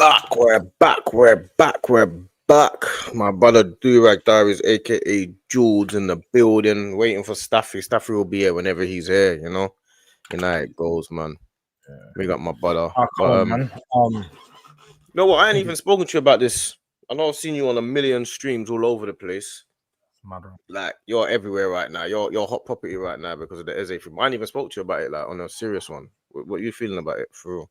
back. We're back. My brother Durag Diaries, aka Jules, in the building, waiting for Stafy. Stafy will be here whenever he's here, you know. And how it goes, man. We got my brother. Come on, man. You know what? I ain't even spoken to you about this. I know I've seen you on a million streams all over the place. Like you're everywhere right now. You're hot property right now because of the EZE film. I ain't even spoke to you about it, like on a serious one. What are you feeling about it for real?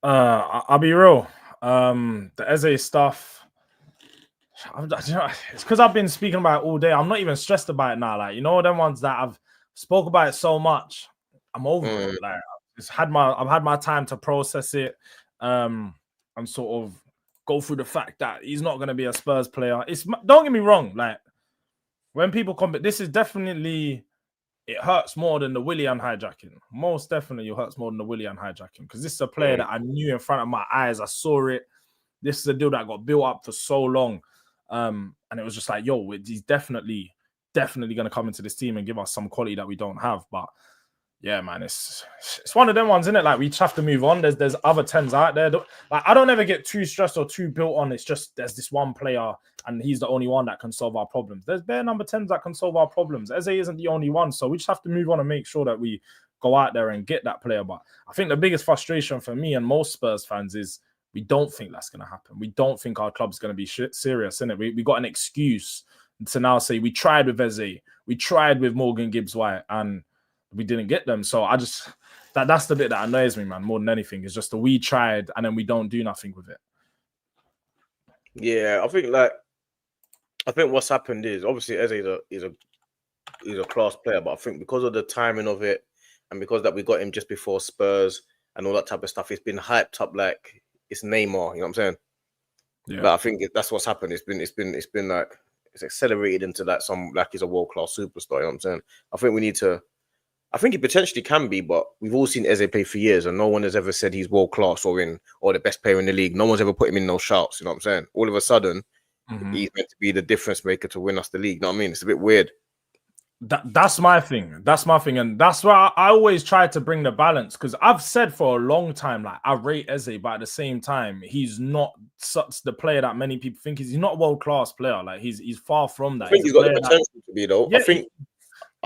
I'll be real. The EZE stuff. It's because I've been speaking about it all day. I'm not even stressed about it now. Like, you know, them ones that I've spoke about it so much. I'm over it. Like, I've had my time to process it, and sort of go through the fact that he's not going to be a Spurs player. Don't get me wrong. Like, when people come, this is definitely. It hurts more than the Willian hijacking. Most definitely, it hurts more than the Willian hijacking because this is a player that I knew in front of my eyes. I saw it. This is a deal that got built up for so long, and it was just like, yo, he's definitely going to come into this team and give us some quality that we don't have. But yeah, man, it's one of them ones, isn't it? Like, we just have to move on. There's other 10s out there. Like, I don't ever get too stressed or too built on. It's just there's this one player, and he's the only one that can solve our problems. There's bare number 10s that can solve our problems. EZE isn't the only one, so we just have to move on and make sure that we go out there and get that player. But I think the biggest frustration for me and most Spurs fans is we don't think that's going to happen. We don't think our club's going to be serious, innit? We got an excuse to now say we tried with EZE, we tried with Morgan Gibbs-White, and we didn't get them. So I just that's the bit that annoys me, man, more than anything. Is just that we tried and then we don't do nothing with it. Yeah, I think what's happened is obviously EZE is a class player, but I think because of the timing of it and because that we got him just before Spurs and all that type of stuff, it's been hyped up like it's Neymar. You know what I'm saying? Yeah. But I think that's what's happened. It's been like it's accelerated into that like he's a world class superstar. You know what I'm saying? I think we need to. I think he potentially can be, but we've all seen EZE play for years, and no one has ever said he's world class or the best player in the league. No one's ever put him in no shouts. You know what I'm saying? All of a sudden, he's meant to be the difference maker to win us the league. You know what I mean? It's a bit weird. That's my thing. That's my thing, and that's why I always try to bring the balance, because I've said for a long time, like, I rate EZE, but at the same time, he's not such the player that many people think he's not a world class player. Like, he's far from that. I think he's got the potential to be, though. Yeah,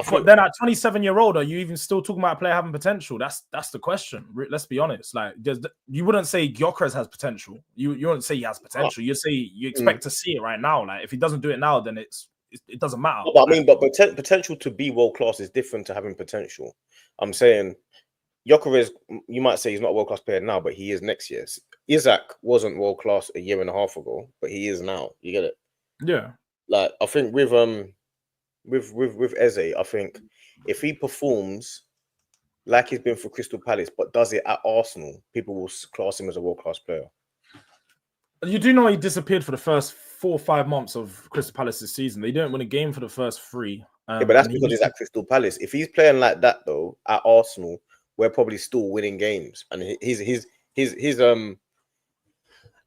but then at 27-year-old, are you even still talking about a player having potential? That's the question. Let's be honest. Like, you wouldn't say Gyökeres has potential. You wouldn't say he has potential. You say you expect to see it right now. Like, if he doesn't do it now, then it doesn't matter. But I mean, potential to be world class is different to having potential. I'm saying Gyökeres, you might say he's not a world class player now, but he is next year. EZE wasn't world class a year and a half ago, but he is now. You get it? Yeah. Like, I think with EZE, I think if he performs like he's been for Crystal Palace, but does it at Arsenal, people will class him as a world-class player. You do know he disappeared for the first 4 or 5 months of Crystal Palace's season. They didn't win a game for the first 3. Yeah, but that's because he's at Crystal Palace. If he's playing like that though at Arsenal, we're probably still winning games. And his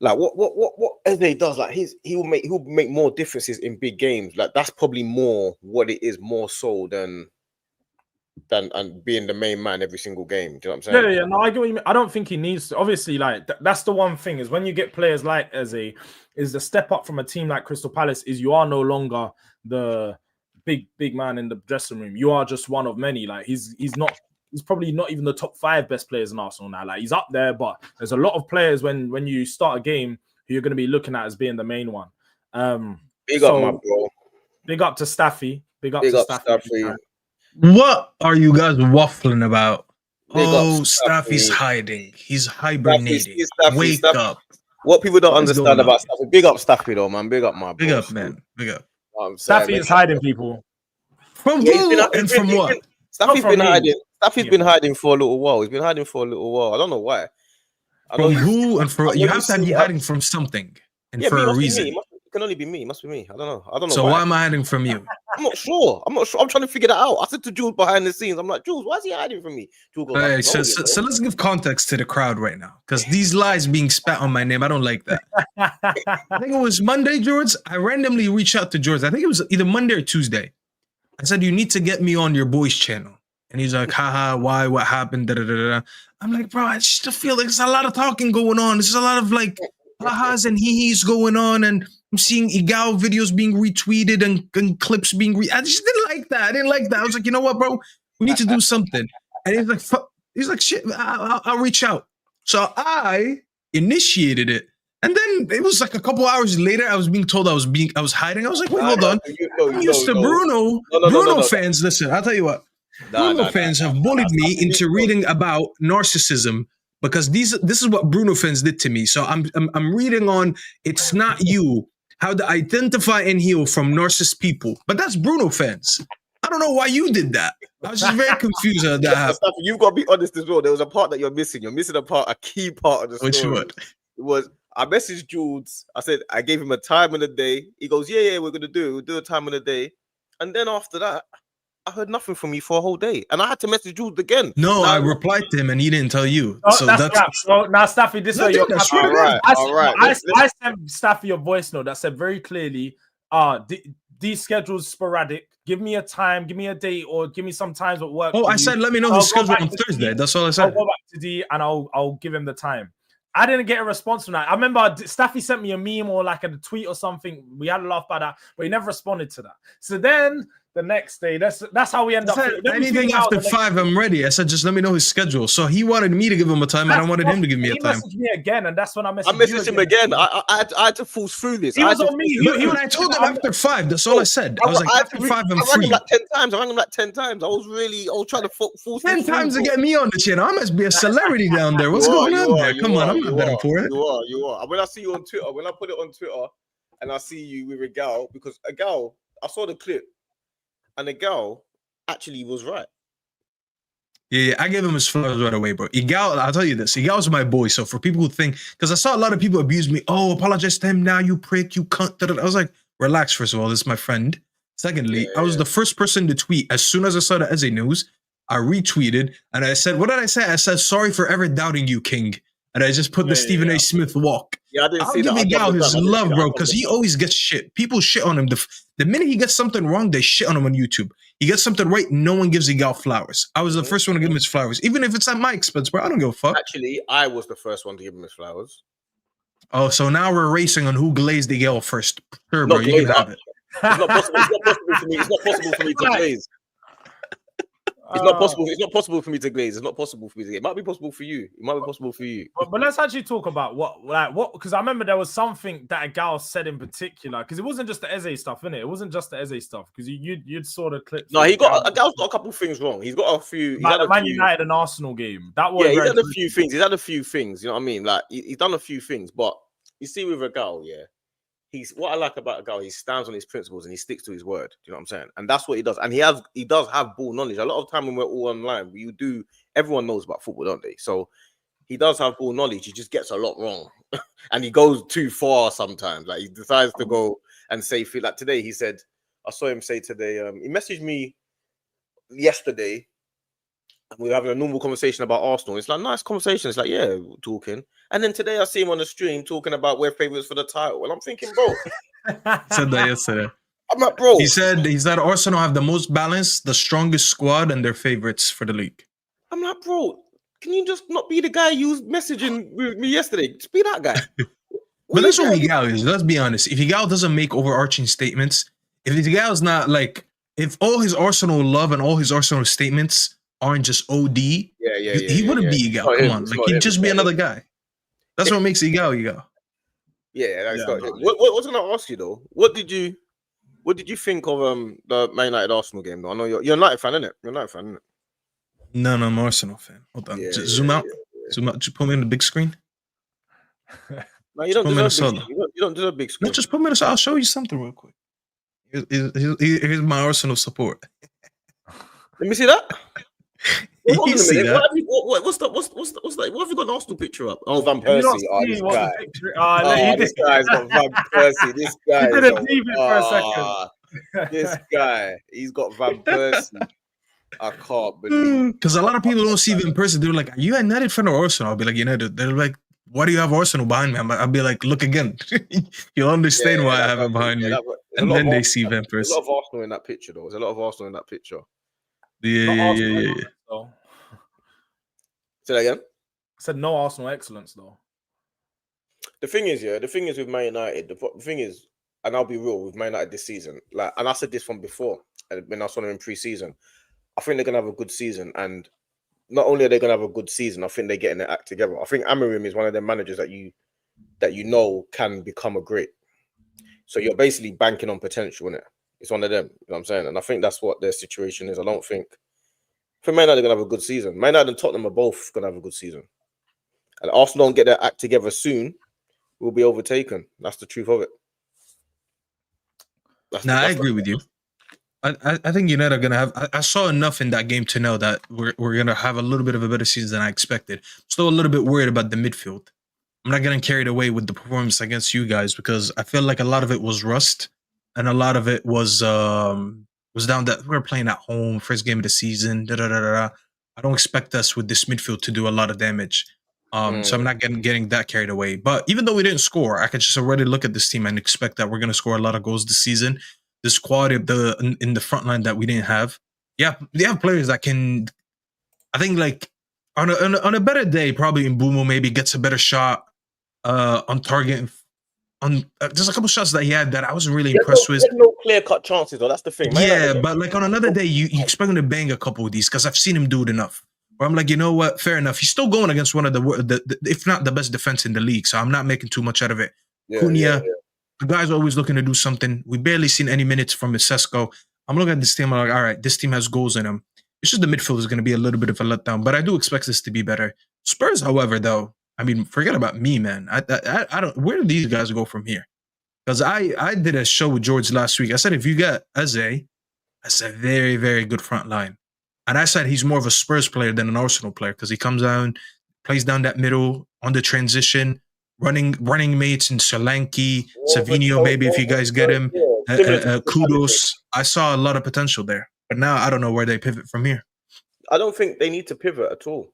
like what EZE does, like he'll make more differences in big games. Like, that's probably more what it is, more so than being the main man every single game. Do you know what I'm saying? Yeah. No, I get what you mean. I don't think he needs to. Obviously, like, that's the one thing is when you get players like EZE, is the step up from a team like Crystal Palace is you are no longer the big man in the dressing room. You are just one of many. Like, he's probably not even the top 5 best players in Arsenal now. Like, he's up there, but there's a lot of players when you start a game who you're going to be looking at as being the main one. Big up, my bro. Big up to Stafy. Big up to Stafy. What are you guys waffling about? Stafy's hiding. He's hibernating. Wake up. What people don't understand about Stafy. Big up Stafy, though, man. Big up, my bro. Big up, man. Big up. Stafy is hiding, people. From who and from what? Stafy's been hiding. Stafy's been hiding for a little while. He's been hiding for a little while. I don't know why. From who and for you have to be hiding from something and for a reason. It can only be me. It must be me. I don't know. So why am I hiding from you? I'm not sure. I'm trying to figure that out. I said to Jules behind the scenes, I'm like, Jules, why is he hiding from me? Jules goes, right, so let's give context to the crowd right now, because these lies being spat on my name, I don't like that. I think it was Monday, George. I randomly reached out to George. I think it was either Monday or Tuesday. I said, you need to get me on your boys channel. And he's like, haha, why? What happened? Da, da, da, da. I'm like, bro, I just feel like there's a lot of talking going on. There's a lot of like ahas and hee-hees going on, and I'm seeing Igal videos being retweeted and clips being I just didn't like that. I didn't like that. I was like, you know what, bro? We need to do something. And he's like, shit, I'll reach out. So I initiated it. And then it was like a couple hours later, I was being told I was hiding. I was like, wait, hold on. I'm used to Bruno. Bruno fans, listen, I'll tell you what. Bruno fans have bullied me into reading about narcissism because this is what Bruno fans did to me. So I'm reading on It's Not You, how to identify and heal from narcissist people. But that's Bruno fans. I don't know why you did that. I was just very confused at that. You've got to be honest as well. There was a part that you're missing. You're missing a key part of the story. Which one? It was, I messaged Jules. I said, I gave him a time and a day. He goes, yeah, we'll do a time and a day. And then after that, I heard nothing from you for a whole day. And I had to message Jules again. No, I replied to him and he didn't tell you. Oh, so that's so now, Stafy, this way you're all right. I sent Stafy a voice note that said very clearly, these schedules sporadic. Give me a time, give me a date, or give me some times at work. Oh, I said let me know his schedule on Thursday. That's all I said. I'll go back to D and I'll give him the time. I didn't get a response from that. I remember Stafy sent me a meme or like a tweet or something. We had a laugh about that, but he never responded to that. So then the next day, that's how we end up. Anything after 5, I'm ready. I said, just let me know his schedule. So he wanted me to give him a time, and I wanted him to give me a time. He messaged me again, and that's when I messaged him again. I had to force through this. He was on me. I told him after 5. That's all I said. I was like, after 5, I'm free. I rang him like 10 times. I rang him like 10 times. I was trying to force 10 times to get me on the channel. I must be a celebrity down there. What's going on there? Come on, I'm not betting for it. You are. When I see you on Twitter, when I put it on Twitter, and I see you with a gal, because a gal, I saw the clip. And the girl actually was right. Yeah, I gave him his flowers right away, bro. Igal, I'll tell you this. Igal's my boy. So for people who think, because I saw a lot of people abuse me. Oh, apologize to him now, you prick, you cunt. I was like, relax, first of all. This is my friend. Secondly, I was the first person to tweet. As soon as I saw the EZE news, I retweeted. And I said, what did I say? I said, sorry for ever doubting you, King. And I just put the Stephen A. Smith walk. Yeah, I didn't see that. I'll give Igal his love, bro, because he always always gets shit. People shit on him. The minute he gets something wrong, they shit on him on YouTube. He gets something right, no one gives Igal flowers. I was the first one to give him his flowers, even if it's at my expense, bro. I don't give a fuck. Actually, I was the first one to give him his flowers. Oh, so now we're racing on who glazed Igal first. Sure, bro, you can have it. It's not possible. It's not possible for me. It's not possible for me to glaze. It's not possible. It's not possible for me to glaze. It's not possible for me to glaze. It might be possible for you. It might be possible for you. But let's actually talk about what because I remember there was something that a gal said in particular, because it wasn't just the EZE stuff, innit? It wasn't just the EZE stuff, because you'd saw the clip. No, a gal's got a couple of things wrong. He's got a few. Like the Man United and Arsenal game. That was he's had a few things. He's had a few things. You know what I mean? Like he's done a few things, but you see with a gal, what I like about a guy, he stands on his principles and he sticks to his word. Do you know what I'm saying? And that's what he does. And he does have ball knowledge. A lot of time when we're all online, everyone knows about football, don't they? So he does have ball knowledge. He just gets a lot wrong. And he goes too far sometimes. Like he decides to go and say, like today, he said, I saw him say today, he messaged me yesterday. We were having a normal conversation about Arsenal. It's like nice conversation. It's like, yeah, we're talking. And then today I see him on the stream talking about we're favourites for the title. And I'm thinking, bro. Said that yesterday. I'm like, bro. He said Arsenal have the most balanced, the strongest squad, and they're favourites for the league. I'm like, bro, can you just not be the guy you was messaging with me yesterday? Just be that guy. But that's what Igal is. Let's be honest. If Igal doesn't make overarching statements, if Igal's not like, if all his Arsenal love and all his Arsenal statements aren't just OD, he wouldn't be Igal. Come on, like he'd just be another guy. That's what makes Igal. Yeah, that's not him. What was I gonna ask you though? What did you think of the Man United Arsenal game though? I know you're a United fan, innit? You're a United fan, innit? No, I'm an Arsenal fan. Hold on, just zoom out. Zoom out. Just put me on the big screen. No, you don't deserve you don't deserve big screen. No, just put me on the. I'll show you something real quick. Here's my Arsenal support. Let me see that. Well, You see that? What's that? What have you got an Arsenal picture up? Oh, Van Persie. This guy's got Van Persie. This guy. You didn't leave it for a second. This guy, he's got Van Persie. I can't believe. Because a lot of people don't see Van Persie. They're like, "Are you a United fan or Arsenal?" I'll be like, "United." They're like, "Why do you have Arsenal behind me?" I'll be like, "Look again. You'll understand why I have it behind me." And then they see Van Persie. There's a lot of Arsenal in that picture, though. There's a lot of Arsenal in that picture. Yeah. Say that again. said no Arsenal excellence though. The thing is with Man United, the thing is, and I'll be real with Man United this season, like, and I said this from before, when I saw them in pre-season, I think they're gonna have a good season, and not only are they gonna have a good season, I think they're getting their act together. I think Amorim is one of them managers that you know can become a great. So you're basically banking on potential, innit? It's one of them, you know what I'm saying? And I think that's what their situation is. I think Man United are gonna have a good season. Man United and Tottenham are both gonna have a good season. And Arsenal don't get their act together soon, will be overtaken. That's the truth of it. I agree with you. I think United are gonna have. I saw enough in that game to know that we're gonna have a little bit of a better season than I expected. Still a little bit worried about the midfield. I'm not getting carried away with the performance against you guys because I feel like a lot of it was rust, and a lot of it was down that we're playing at home, first game of the season. I don't expect us with this midfield to do a lot of damage. So I'm not getting that carried away. But even though we didn't score, I can just already look at this team and expect that we're going to score a lot of goals this season. This quality of in the front line that we didn't have. Yeah, they have players that can. I think like on a better day, probably Mbumo maybe gets a better shot on target. There's a couple shots that he had that I wasn't really impressed with. There's no clear-cut chances, though. That's the thing. Yeah, but like on another day, you expect him to bang a couple of these because I've seen him do it enough. Where I'm like, you know what? Fair enough. He's still going against one of the if not the best defense in the league. So I'm not making too much out of it. Cunha, the guy's always looking to do something. We barely seen any minutes from Sesko. I'm looking at this team. I'm like, all right, this team has goals in them. It's just the midfield is going to be a little bit of a letdown, but I do expect this to be better. Spurs, however, though, I mean, forget about me, man. I don't. Where do these guys go from here? Because I did a show with George last week. I said if you got EZE, that's a very, very good front line. And I said he's more of a Spurs player than an Arsenal player because he comes down, plays down that middle on the transition, running mates in Solanke, Savinho, maybe if you guys get him, Kudos. I saw a lot of potential there. But now I don't know where they pivot from here. I don't think they need to pivot at all.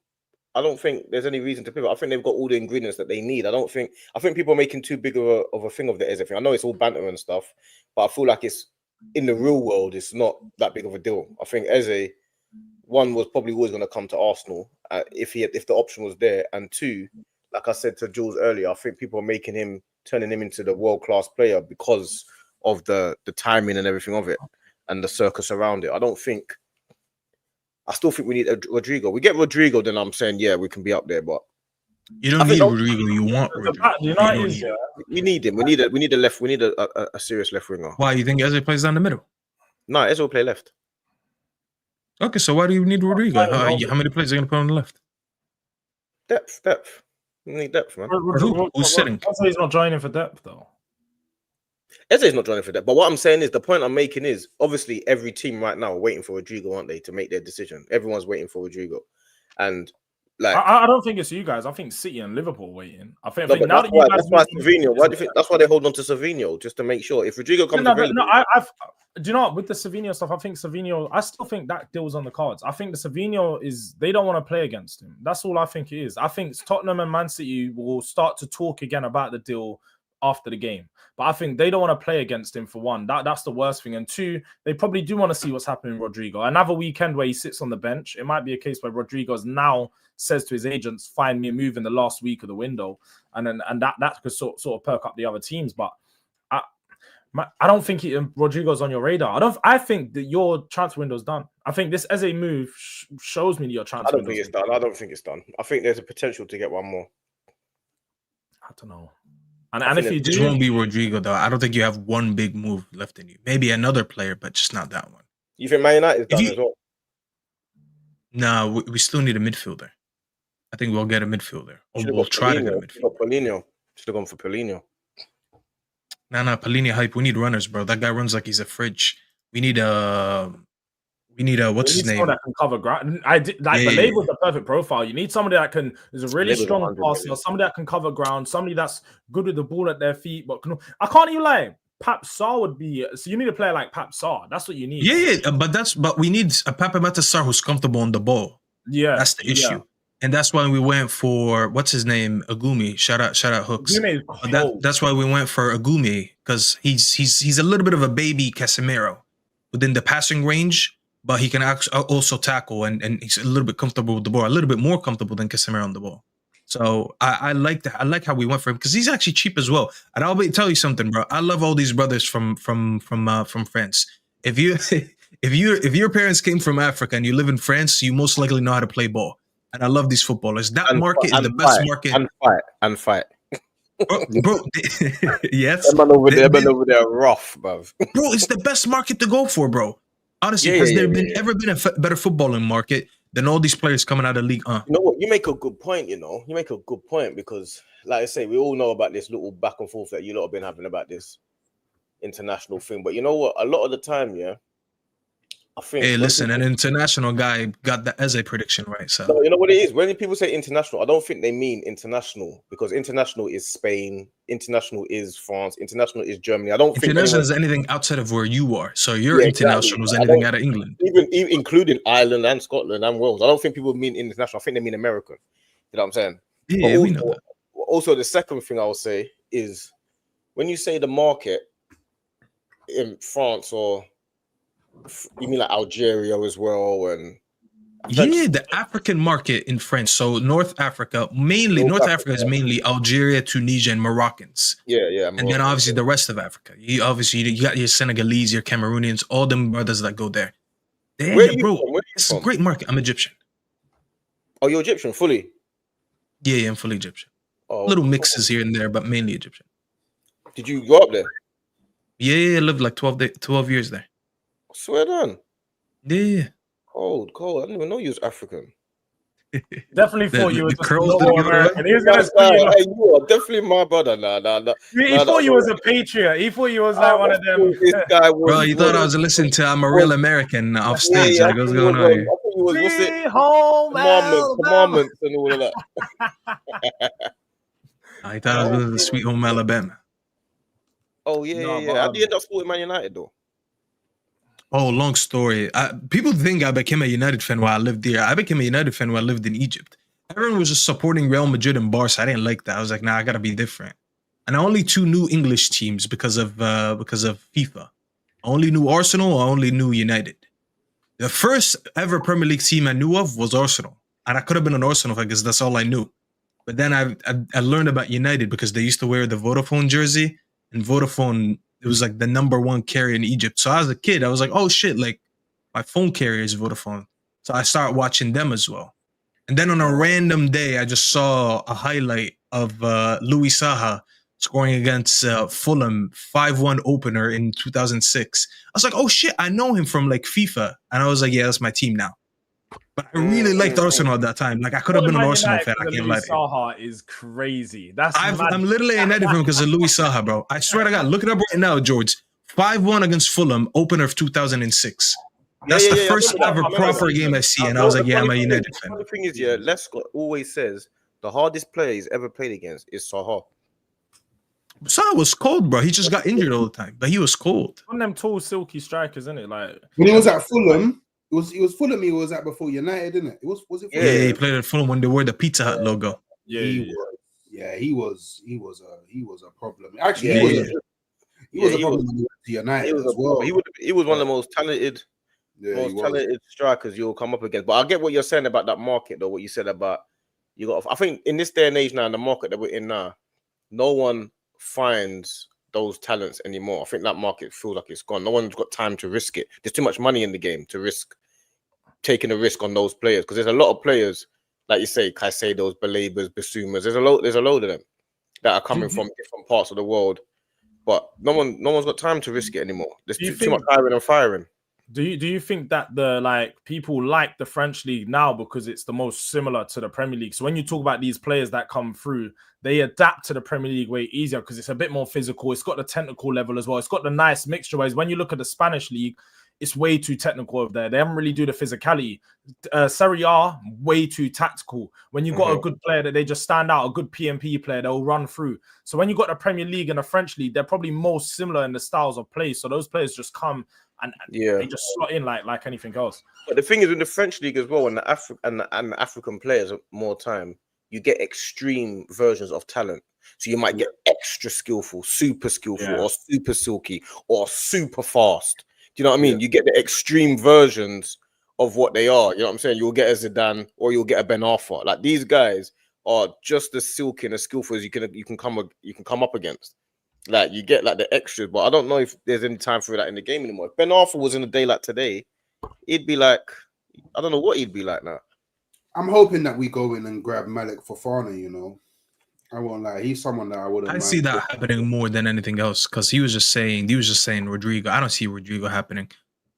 I don't think there's any reason to pivot. I think they've got all the ingredients that they need. I think people are making too big of a thing of the EZE thing. I know it's all banter and stuff, but I feel like it's in the real world, it's not that big of a deal. I think EZE, one, was probably always going to come to Arsenal if the option was there, and two, like I said to Jules earlier, I think people are turning him into the world-class player because of the timing and everything of it and the circus around it. I still think we need a Rodrigo. We get Rodrigo, then I'm saying, yeah, we can be up there, but you don't need Rodrigo. You want Rodrigo. We need him. We need a left. We need a serious left winger. Why you think EZE plays down the middle? No, EZE will play left. Okay, so why do you need Rodrigo? How many players are going to put on the left? Depth. We need depth, man. Who's sitting? He's not joining for depth, though. EZE's not joining for depth. But what I'm saying is, the point I'm making is, obviously, every team right now are waiting for Rodrigo, aren't they, to make their decision? Everyone's waiting for Rodrigo. And like, I don't think it's you guys. I think City and Liverpool waiting. I think now that you guys, that's why Savinho. Why do you think that's why they hold on to Savinho, just to make sure if Rodrigo comes available? Do you know what, with the Savinho stuff? I still think that deal's on the cards. I think the Savinho they don't want to play against him. That's all I think it is. I think Tottenham and Man City will start to talk again about the deal after the game. But I think they don't want to play against him, for one. That's the worst thing. And two, they probably do want to see what's happening with Rodrigo. Another weekend where he sits on the bench, it might be a case where Rodrigo's now says to his agents, find me a move in the last week of the window. And that could sort of perk up the other teams. But I don't think Rodrigo's on your radar. I think that your transfer window's done. I think this EZE move shows me your transfer window. I don't think it's done. I think there's a potential to get one more. I don't know. And if you do, it won't be Rodrigo though. I don't think you have one big move left in you. Maybe another player, but just not that one. You think Man United is done as well? No, we still need a midfielder. I think we'll get a midfielder. Or we'll try to get a midfielder. Polino. Should have gone for Polino. Nah, Polino hype. We need runners, bro. That guy runs like he's a fridge. We need what's his name? That can cover ground. Baleba was the perfect profile. You need somebody that is a really strong passer, somebody that can cover ground, somebody that's good with the ball at their feet. But I can't even lie. Pap Sarr would be. So you need a player like Pap Sarr. That's what you need. Yeah, but we need a Pap Sarr who's comfortable on the ball. Yeah, that's the issue. Yeah. And that's why we went for what's his name, Agumi. Shout out Hooks. That's why we went for Agumi, because he's a little bit of a baby Casemiro within the passing range, but he can also tackle and he's a little bit comfortable with the ball, a little bit more comfortable than Casemiro on the ball. So I like that. I like how we went for him because he's actually cheap as well. And tell you something, bro. I love all these brothers from France. If you if your parents came from Africa and you live in France, you most likely know how to play ball. And I love these footballers. That market is the best market. And fight. Bro, yes. Them man over there, rough, bruv. Bro, it's the best market to go for, bro. Honestly, has there ever been a better footballing market than all these players coming out of league? You know what? You make a good point. You make a good point because, like I say, we all know about this little back and forth that you lot have been having about this international thing. But you know what? A lot of the time, I think. Hey, listen, an international guy got the EZE prediction right. So no, you know what it is? When people say international, I don't think they mean international because international is Spain, international is France, international is Germany. I don't think international is anything outside of where you are. So your international is anything out of England, even including Ireland and Scotland and Wales. I don't think people mean international. I think they mean American. You know what I'm saying? Yeah, we know that. Also, the second thing I will say is when you say the market in France or you mean like Algeria as well, and the African market in France. So North Africa is mainly Algeria, Tunisia, and Moroccans. Yeah. And then obviously the rest of Africa. You got your Senegalese, your Cameroonians, all them brothers that go there. It's a great market. I'm Egyptian. Oh, you're Egyptian fully? Yeah, I'm fully Egyptian. Little mixes here and there, but mainly Egyptian. Did you go up there? Yeah, I lived like 12 years there. Swear down. Yeah. Cold. I didn't even know you was African. Definitely thought you was American. He was gonna say, you are definitely my brother. Nah. He thought you was a patriot. He thought you was like one of them. This guy was, bro, you thought I was listeing to I'm a real American off stage. Yeah, like, what's going on here? What's it? Commandments and all of that. I thought I was listening to Sweet Home Alabama. Oh yeah. How did you end up supporting Man United though? Oh, long story. People think I became a United fan while I lived there. I became a United fan while I lived in Egypt. Everyone was just supporting Real Madrid and Barca. I didn't like that. I was like, nah, I gotta be different. And I only two new English teams because of FIFA. I only knew Arsenal. I only knew United. The first ever Premier League team I knew of was Arsenal, and I could have been an Arsenal fan because that's all I knew. But then I learned about United because they used to wear the Vodafone jersey, and Vodafone. It was like the #1 carrier in Egypt. So as a kid, I was like, oh shit, like my phone carrier is Vodafone. So I started watching them as well. And then on a random day, I just saw a highlight of Louis Saha scoring against Fulham 5-1 opener in 2006. I was like, oh shit, I know him from like FIFA. And I was like, yeah, that's my team now. But I really liked Arsenal at that time. Like I could have been an Arsenal fan. I can't lie to you. Saha is crazy. I'm literally a United fan because of Louis Saha, bro. I swear to God, look it up right now, George. 5-1 against Fulham, opener of 2006. That's the first ever proper game I see, and I was like, yeah, I'm a United fan. The thing is, Lescott always says the hardest player he's ever played against is Saha. Saha was cold, bro. He just got injured all the time, but he was cold. One of them tall, silky strikers, isn't it? Like when he was at Fulham. It was Fulham. He was at before United, didn't it? Was it? Fulham? Yeah, he played at Fulham when they wore the Pizza Hut logo. He was a problem. Actually, he was a problem when he went to United as well. He was one of the most talented, strikers you'll come up against. But I get what you're saying about that market, though. What you said about I think in this day and age now, in the market that we're in now, no one finds those talents anymore. I think that market feels like it's gone. No one's got time to risk it. There's too much money in the game to risk taking a risk on those players because there's a lot of players, like you say, Caicedos, Balabas, Basumas. There's a load of them that are coming from different parts of the world, but no one's got time to risk it anymore. There's too much hiring and firing. Do you think that the people like the French league now because it's the most similar to the Premier League? So when you talk about these players that come through, they adapt to the Premier League way easier because it's a bit more physical. It's got the technical level as well. It's got the nice mixture. Whereas when you look at the Spanish league, it's way too technical over there. They haven't really do the physicality. Serie A, way too tactical. When you got a good player that they just stand out, a good PMP player, they'll run through. So when you got the Premier League and the French league, they're probably most similar in the styles of play. So those players just come and they just slot in like anything else. But the thing is, in the French league as well, and the African players more time, you get extreme versions of talent. So you might get extra skillful, super skillful, or super silky, or super fast. Do you know what I mean? You get the extreme versions of what they are. You know what I'm saying? You'll get a Zidane or you'll get a Ben Arfa. Like these guys are just as silky and as skillful as you can come up against. Like you get like the extras, but I don't know if there's any time for that in the game anymore. If Ben Arthur was in a day like today, he'd be like, I don't know what he'd be like now. I'm hoping that we go in and grab Malik Fofana, you know. I won't lie. He's someone that I wouldn't mind. see that happening more than anything else because he was just saying Rodrigo. I don't see Rodrigo happening.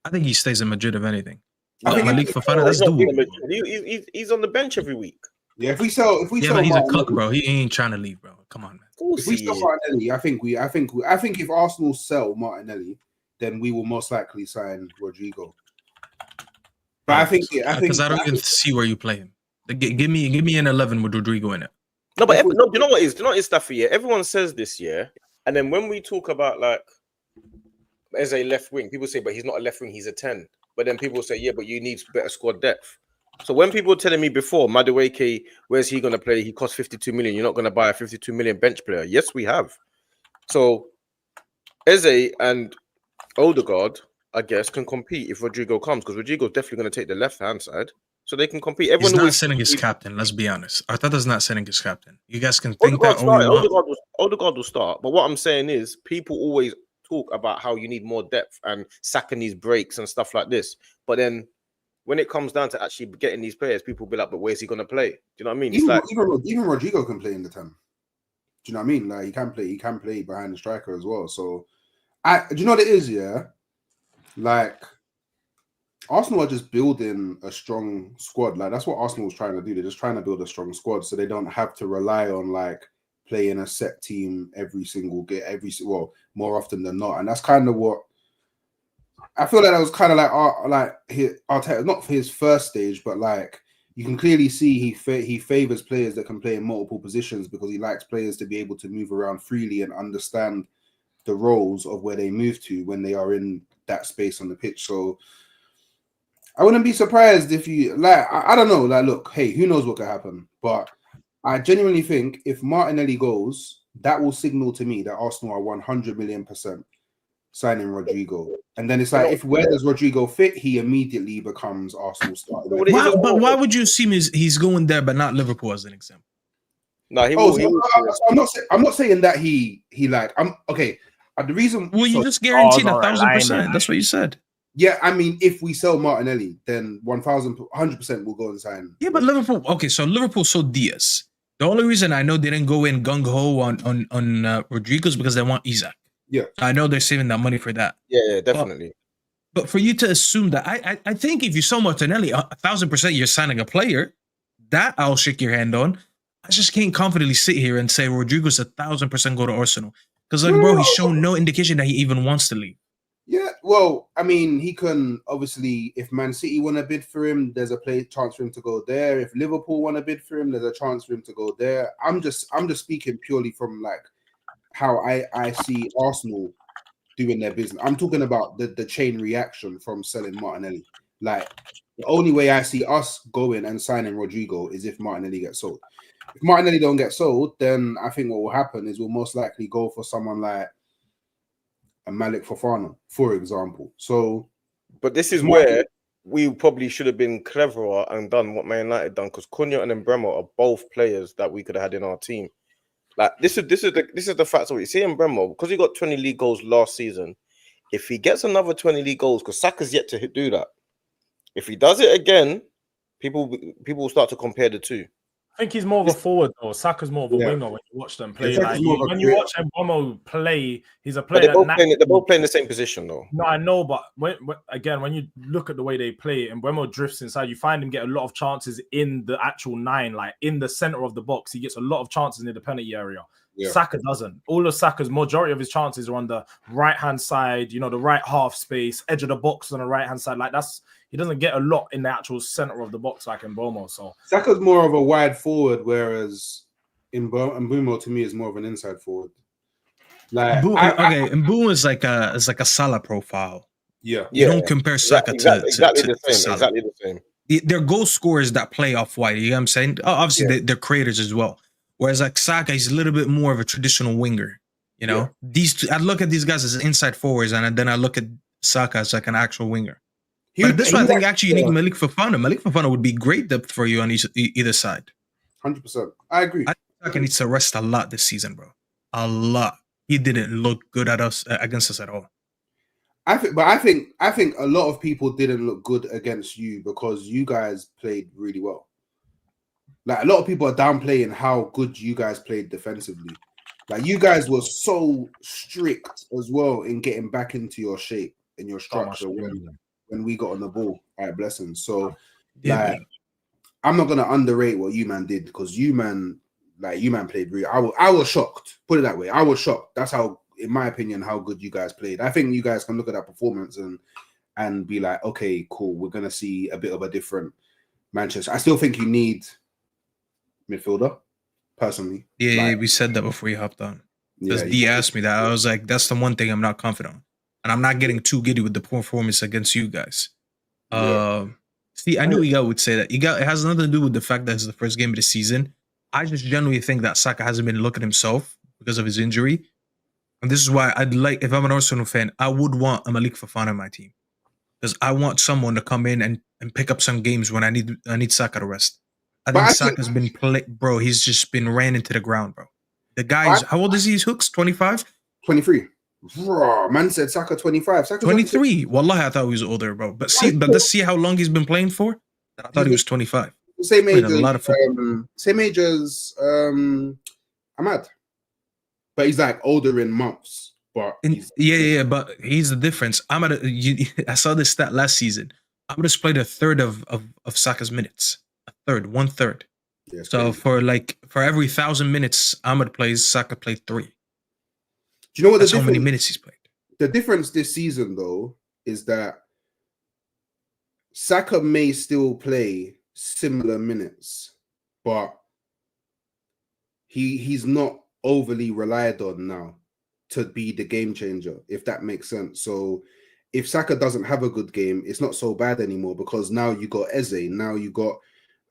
I think he stays in Madrid if anything. I think Malik Fofana, that's doable. He's on the bench every week. Yeah, if we sell, but he's a cook, bro. He ain't trying to leave, bro. Come on, man. If we sell Martinelli, I think if Arsenal sell Martinelli, then we will most likely sign Rodrigo. But I think because I don't even see where you play him. Give me an 11 with Rodrigo in it. No, but no, you know what is? You know what is Stafy? Yeah, everyone says this, yeah, and then when we talk about like as a left wing, people say, but he's not a left wing, he's a 10. But then people say, yeah, but you need better squad depth. So when people were telling me before, Madueke, where's he going to play? He costs 52 million. You're not going to buy a 52 million bench player. Yes, we have. So EZE and Odegaard, I guess, can compete if Rodrigo comes because Rodrigo's definitely going to take the left-hand side. So they can compete. Everyone He's not sending his captain, let's be honest. Arteta's not sending his captain. You guys can think Odegaard that Odegaard will start. But what I'm saying is people always talk about how you need more depth and sacking these breaks and stuff like this. But then when it comes down to actually getting these players, people be like, but where's he going to play? Do you know what I mean? Even Rodrigo can play in the 10. Do you know what I mean? Like he can play behind the striker as well. So do you know what it is, yeah? Like Arsenal are just building a strong squad. Like that's what Arsenal was trying to do. They're just trying to build a strong squad so they don't have to rely on like playing a set team every single game, more often than not. And that's kind of what I feel like that was kind of like Arteta, not for his first stage, but like you can clearly see he favors players that can play in multiple positions because he likes players to be able to move around freely and understand the roles of where they move to when they are in that space on the pitch. So I wouldn't be surprised if you like. I don't know. Like, look, hey, who knows what could happen? But I genuinely think if Martinelli goes, that will signal to me that Arsenal are 100 million% signing Rodrigo. And then it's like, where does Rodrigo fit? He immediately becomes Arsenal starter. But why would you assume he's going there, but not Liverpool as an example? No, I'm not saying that he like. I'm okay. The reason. Well, you just guaranteed 1,000%. That's what you said. Yeah, I mean, if we sell Martinelli, then 100% will go and sign. Yeah, but Liverpool. Okay, so Liverpool sold Diaz. The only reason I know they didn't go in gung ho on Rodrigo is because they want EZE. Yeah, I know they're saving that money for that. Yeah, definitely. But for you to assume that, I think if you sell Martinelli, 1,000% you're signing a player. That I'll shake your hand on. I just can't confidently sit here and say Rodrigo's 1,000% go to Arsenal because, like, bro, he's shown no indication that he even wants to leave. Yeah, well, I mean, he can obviously, if Man City want to bid for him, there's a chance for him to go there. If Liverpool want to bid for him, there's a chance for him to go there. I'm just speaking purely from like how I see Arsenal doing their business. I'm talking about the chain reaction from selling Martinelli. Like the only way I see us going and signing Rodrigo is if Martinelli gets sold. If Martinelli don't get sold, then I think what will happen is we'll most likely go for someone like a Malik Fofana, for example. So, but this is where we probably should have been cleverer and done what Man United done because Cunha and Mbeumo are both players that we could have had in our team. Like this is the fact of it. See Mbeumo, because he got 20 league goals last season. If he gets another 20 league goals, because Saka's yet to do that. If he does it again, people will start to compare the two. I think he's more of a forward though. Saka's more of a winger when you watch them play. Like, when you watch Mbeumo play, he's a player. They're both playing the same position though. No, I know, but when you look at the way they play, and Mbeumo drifts inside, you find him get a lot of chances in the actual 9, like in the center of the box. He gets a lot of chances in the penalty area. Yeah. Saka doesn't. All of Saka's majority of his chances are on the right hand side, the right half space, edge of the box on the right hand side. Like he doesn't get a lot in the actual center of the box like Mbeumo. So Saka's more of a wide forward, whereas Mbeumo to me is more of an inside forward. Like Mbeumo is like a Salah profile. Yeah, you don't compare Saka to the same. Salah. Exactly the same. They're goal scorers that play off wide. You know what I'm saying? Obviously, they're creators as well. Whereas like Saka, he's a little bit more of a traditional winger. These two, I look at these guys as inside forwards, and then I look at Saka as like an actual winger. But this one, I think actually you need Malik Fofana. Malik Fofana would be great depth for you on either side. 100%. I agree. I think Saka needs to rest a lot this season, bro. A lot. He didn't look good at us against us at all. I think a lot of people didn't look good against you because you guys played really well. Like a lot of people are downplaying how good you guys played defensively. Like you guys were so strict as well in getting back into your shape and your structure when we got on the ball. All right, blessings. So like I'm not gonna underrate what you man did because you man played really. I was shocked. Put it that way. I was shocked. That's how, in my opinion, how good you guys played. I think you guys can look at that performance and be like, okay, cool. We're gonna see a bit of a different Manchester. I still think you need midfielder, personally. Yeah, we said that before you hopped on. Because D asked me that. I was like, that's the one thing I'm not confident on. And I'm not getting too giddy with the performance against you guys. See, I knew Iga would say that. Iga, it has nothing to do with the fact that it's the first game of the season. I just generally think that Saka hasn't been looking himself because of his injury. And this is why I'd like, if I'm an Arsenal fan, I would want a Malik Fofana in my team. Because I want someone to come in and pick up some games when I need Saka to rest. I think Saka's been bro, he's just been ran into the ground, bro. The guy's, how old is he? Hooks? 25? 23. Bro, man said Saka 25. Saka 23. Wallahi, I thought he was older, bro. But let's see how long he's been playing for. I thought he was 25. Same age as Ahmad. But he's like older in months. But but here's the difference. I saw this stat last season. Ahmad has played a third of Saka's minutes. One third. Yeah, so crazy. for every 1,000 minutes Ahmad plays, Saka played 3. Do you know what? That's how many minutes he's played. The difference this season, though, is that Saka may still play similar minutes, but he's not overly relied on now to be the game changer, if that makes sense. So if Saka doesn't have a good game, it's not so bad anymore because now you got Eze, now you got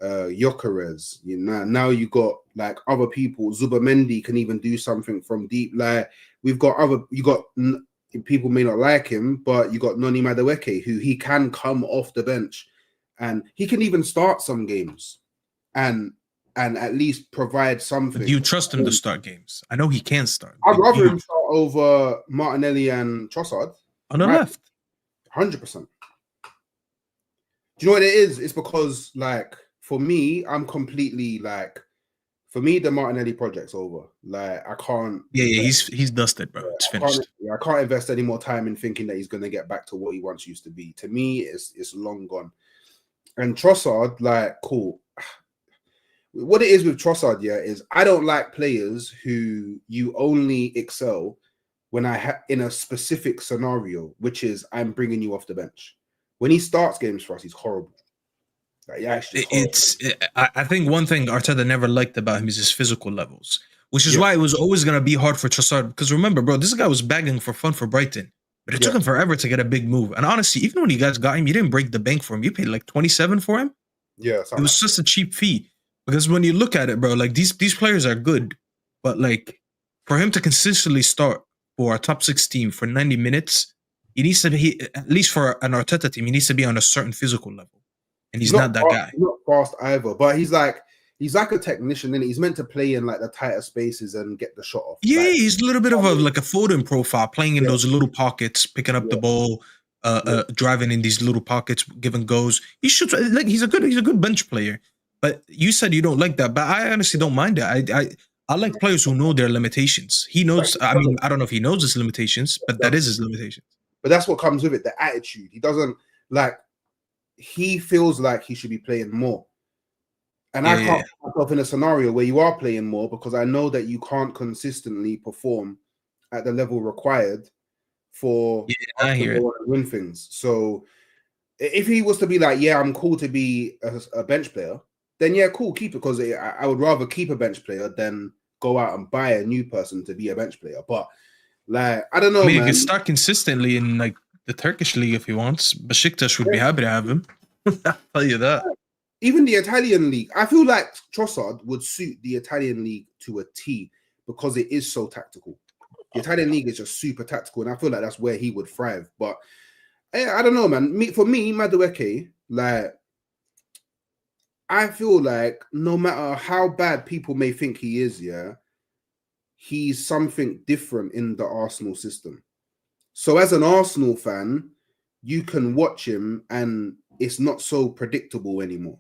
Gyökeres, now you got like other people. Zubamendi can even do something from deep. Like you got people may not like him, but you got Noni Madueke, who he can come off the bench and he can even start some games and at least provide something. But do you trust him to start games? I know he can start. I'd rather him start over Martinelli and Trossard on the left. 100%. Do you know what it is? It's because like for me, I'm completely like, for me, the Martinelli project's over. Like I can't. Yeah, he's dusted, bro. It's finished. I can't invest any more time in thinking that he's going to get back to what he once used to be. To me, it's long gone. And Trossard, like, cool. What it is with Trossard, is I don't like players who you only excel when in a specific scenario, which is I'm bringing you off the bench. When he starts games for us, he's horrible. Like, I think one thing Arteta never liked about him is his physical levels, which is why it was always going to be hard for Trossard. Because remember, bro, this guy was bagging for fun for Brighton, but it took him forever to get a big move. And honestly, even when you guys got him, you didn't break the bank for him. You paid like 27 for him. Yeah, it was just a cheap fee. Because when you look at it, bro, like these players are good, but like for him to consistently start for a top 6 team for 90 minutes, he needs to be, at least for an Arteta team, he needs to be on a certain physical level. And he's not that guy. He's not fast either, but he's like a technician, and he's meant to play in like the tighter spaces and get the shot off. Yeah, like, he's a little bit of a Foden profile, playing in those little pockets, picking up the ball, driving in these little pockets, giving goals. He should like he's a good bench player. But you said you don't like that, but I honestly don't mind it. I like players who know their limitations. He knows. I mean, I don't know if he knows his limitations, but that is his limitations. But that's what comes with it, the attitude. He doesn't like. He feels like he should be playing more. And I can't put myself in a scenario where you are playing more because I know that you can't consistently perform at the level required for win things. So if he was to be like, I'm cool to be a bench player, then cool, keep it, because I would rather keep a bench player than go out and buy a new person to be a bench player. But like, I don't know, he can start consistently in like the Turkish league if he wants. Besiktas would be happy to have him. I'll tell you that. Even the Italian league, I feel like Trossard would suit the Italian league to a T because it is so tactical. The Italian league is just super tactical, and I feel like that's where he would thrive. But I don't know, man. For me, Madueke, like, I feel like no matter how bad people may think he is, yeah, he's something different in the Arsenal system. So as an Arsenal fan, you can watch him and it's not so predictable anymore.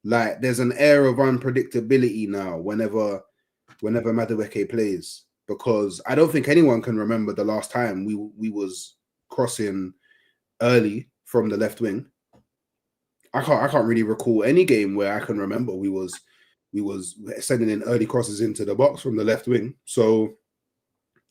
Like there's an air of unpredictability now whenever Madueke plays, because I don't think anyone can remember the last time we was crossing early from the left wing. I can't really recall any game where I can remember we was sending in early crosses into the box from the left wing. So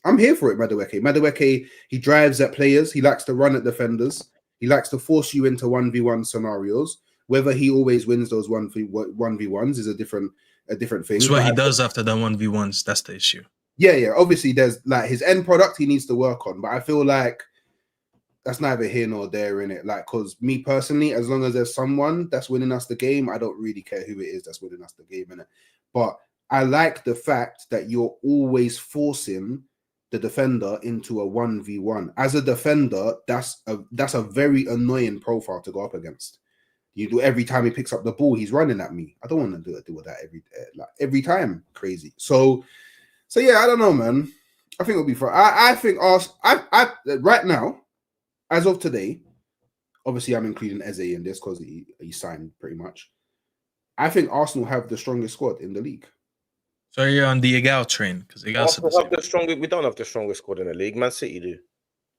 I'm here for it, Madueke. Madueke, he drives at players. He likes to run at defenders. He likes to force you into 1v1 scenarios. Whether he always wins those 1v1s is a different thing. That's what he does after the 1v1s. That's the issue. Yeah. Obviously, there's like his end product he needs to work on. But I feel like that's neither here nor there in it. Like, because me personally, as long as there's someone that's winning us the game, I don't really care who it is that's winning us the game in it. But I like the fact that you're always forcing the defender into a 1v1. As a defender, that's a very annoying profile to go up against. You do every time he picks up the ball, he's running at me. I don't want to do that every time. Crazy. So yeah, I don't know, man. I think it'll be fun. I think I right now, as of today, obviously I'm including EZE in this because he signed pretty much. I think Arsenal have the strongest squad in the league. So you're on the Egal train because We don't have the strongest squad in the league. Man City do.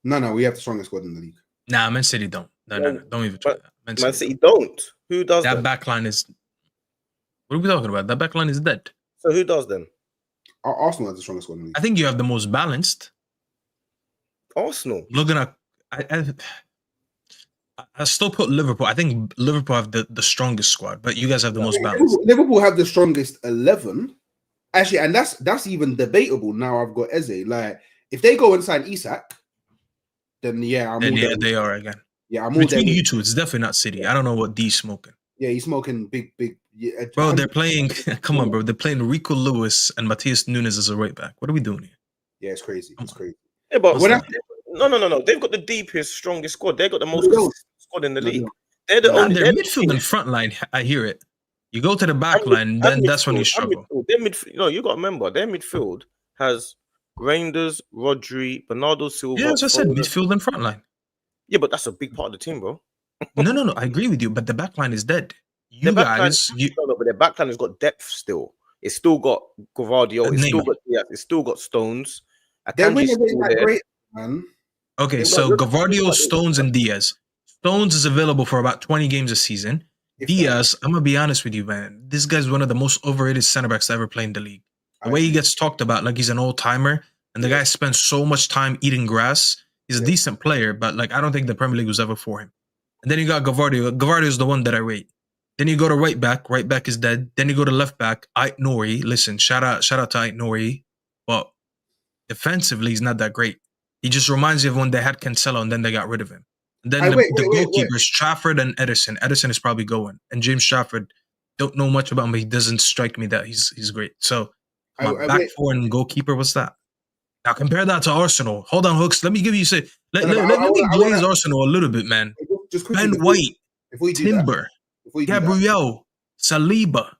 No, we have the strongest squad in the league. Nah, Man City don't. No, don't even try that. Man City don't. Who does that? Then? Backline is. What are we talking about? That backline is dead. So who does then? Arsenal has the strongest squad in the league. I think you have the most balanced. Arsenal. Looking at, I still put Liverpool. I think Liverpool have the strongest squad, but you guys have the most balanced. Liverpool have the strongest 11. Actually, and that's even debatable. Now I've got Eze. Like, if they go and sign Isak, then yeah, they are again. Yeah, I'm between you two. It's definitely not City. I don't know what D's smoking. Yeah, he's smoking big. Yeah, bro, they're playing. Come on, bro. They're playing Rico Lewis and Matthias Nunes as a right back. What are we doing here? Yeah, it's crazy. It's crazy. Yeah, but no. They've got the deepest, strongest squad. They've got the most squad in the league. They're the only. Their midfield and front line. I hear it. You go to the back line, then that's when you struggle. Their midfield, you got to remember, their midfield has Reinders, Rodri, Bernardo Silva. Yeah, as I said, midfield and front line. Yeah, but that's a big part of the team, bro. No. I agree with you, but the back line is dead. But their back line has got depth still. It's still got Gvardiol. It's still got Stones. Great, man. Okay, so Gvardiol, Stones, and Diaz. Stones is available for about 20 games a season. Diaz, I'm gonna be honest with you, man. This guy's one of the most overrated center backs to ever play in the league. The way he gets talked about like he's an old timer, and the guy spends so much time eating grass. He's a decent player, but like I don't think the Premier League was ever for him. And then you got Gvardiol. Gvardiol is the one that I rate. Then you go to right back. Right back is dead. Then you go to left back. Ait Nouri. Listen, shout out to Ait Nouri. But defensively, he's not that great. He just reminds you of when they had Cancelo and then they got rid of him. And then the goalkeepers, Trafford and Edison. Edison is probably going. And James Trafford, don't know much about him, but he doesn't strike me that he's great. So back four and goalkeeper, what's that? Now compare that to Arsenal. Hold on, Hooks. Let me give you let me glaze Arsenal a little bit, man. Ben White, Timber, Gabriel, Saliba.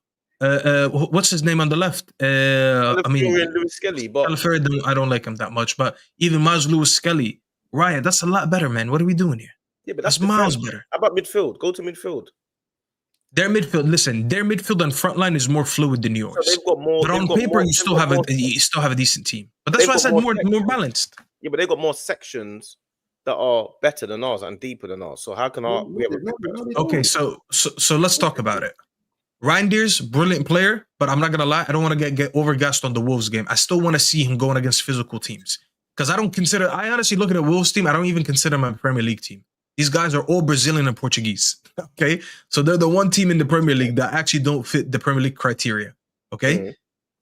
What's his name on the left? Lewis Skelly, but I don't like him that much. But even Miles Lewis Skelly, Ryan, that's a lot better, man. What are we doing here? Yeah, but that's miles better. How about midfield? Go to midfield. Their midfield and front line is more fluid than yours. So they've got more. But on paper, you still have a decent team. But that's why I said more balanced. Yeah, but they've got more sections that are better than ours and deeper than ours. So how can we have a Okay, so let's talk about it. Reinders, brilliant player, but I'm not gonna lie, I don't want to get overgassed on the Wolves game. I still want to see him going against physical teams. Because I honestly look at the Wolves team, I don't even consider my Premier League team. These guys are all Brazilian and Portuguese. Okay. So they're the one team in the Premier League that actually don't fit the Premier League criteria. Okay. Mm-hmm.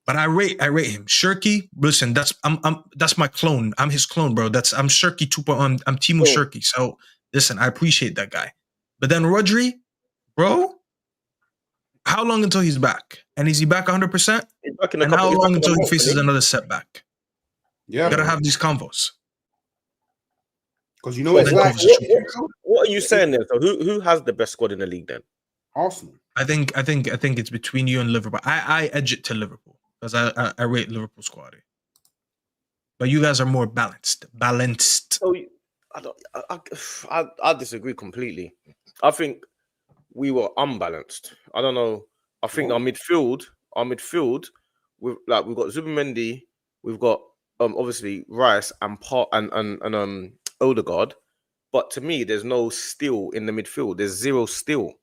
But I rate him. Shirky, listen, that's my clone. I'm his clone, bro. I'm Shirky 2.1. I'm Timo Shirky. So listen, I appreciate that guy. But then Rodri, bro, how long until he's back? And is he back 100%? And how long until he faces another setback? Yeah, you gotta have these convos. Because you know what are you saying there? So who has the best squad in the league then? Arsenal. I think it's between you and Liverpool. I edge it to Liverpool because I rate Liverpool's quality. But you guys are more balanced. So I disagree completely. I think we were unbalanced. I don't know. I think our midfield, we've got Zubimendi, we've got obviously Rice and Odegaard. But to me, there's no steal in the midfield. There's zero steal.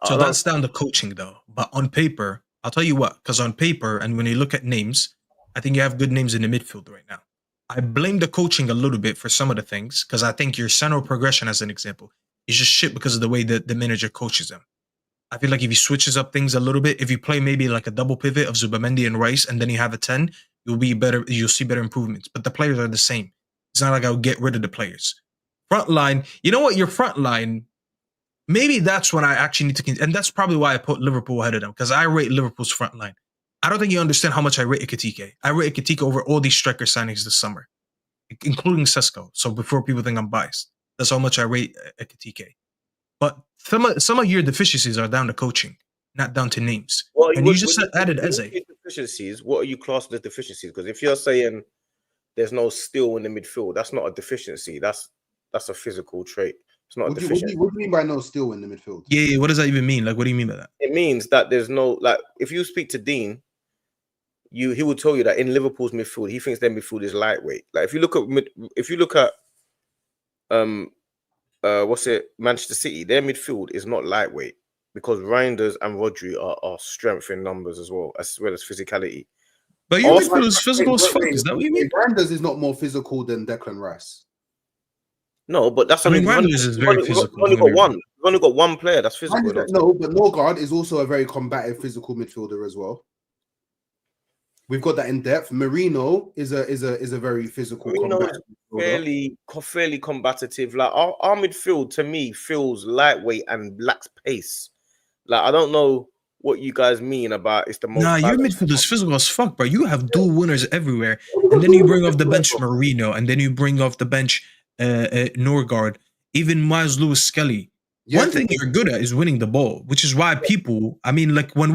So that's down to coaching, though. But on paper, I'll tell you what, because on paper, and when you look at names, I think you have good names in the midfield right now. I blame the coaching a little bit for some of the things, because I think your central progression, as an example, is just shit because of the way that the manager coaches them. I feel like if he switches up things a little bit, if you play maybe like a double pivot of Zubimendi and Rice, and then you have a 10, you'll see better improvements. But the players are the same. It's not like I'll get rid of the players. Front line, you know what? Your front line, maybe that's when I actually need to, and that's probably why I put Liverpool ahead of them, because I rate Liverpool's front line. I don't think you understand how much I rate Ekitike. I rate Ekitike over all these striker signings this summer, including Sesko. So before people think I'm biased, that's how much I rate Ekitike. But some of your deficiencies are down to coaching, not down to names. And you just added Eze. Deficiencies. What are you classing as deficiencies? Because if you're saying there's no steal in the midfield, that's not a deficiency. That's a physical trait. It's not a deficiency. What do you mean by no steal in the midfield? Yeah. What does that even mean? Like, what do you mean by that? It means that there's no, like, if you speak to Dean, he will tell you that in Liverpool's midfield, he thinks their midfield is lightweight. Like, if you look at Manchester City, their midfield is not lightweight because Reinders and Rodri are strength in numbers as well as physicality. But your midfield is physical as fuck. Is that what you mean? Reinders is not more physical than Declan Rice. No, but that's Reinders is very physical. We've only got one player that's physical. No, but Norgard is also a very combative physical midfielder as well. We've got that in depth. Marino is a very physical, combative fairly combative. Like our midfield to me feels lightweight and lacks pace. Like, I don't know what you guys mean about it's the most. Nah, your midfield is physical as fuck, bro. You have dual winners everywhere, and then you bring off the bench Marino, and then you bring off the bench Norgard, even Miles Lewis Skelly. Yeah. One thing you're good at is winning the ball, which is why people, I mean, like when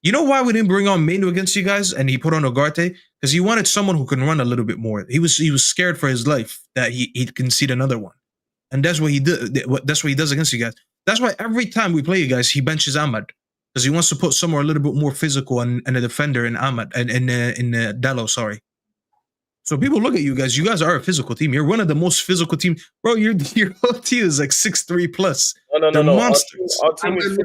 you know why we didn't bring on Manu against you guys and he put on Ugarte? Because he wanted someone who can run a little bit more. He was scared for his life that he'd concede another one. And that's what he did. That's what he does against you guys. That's why every time we play you guys, he benches Ahmad. Because he wants to put somewhere a little bit more physical and a defender in Ahmad and in Dallo, sorry. So people look at you guys. You guys are a physical team. You're one of the most physical teams, bro. Your whole team is like 6'3" plus. No. Monsters. Our team is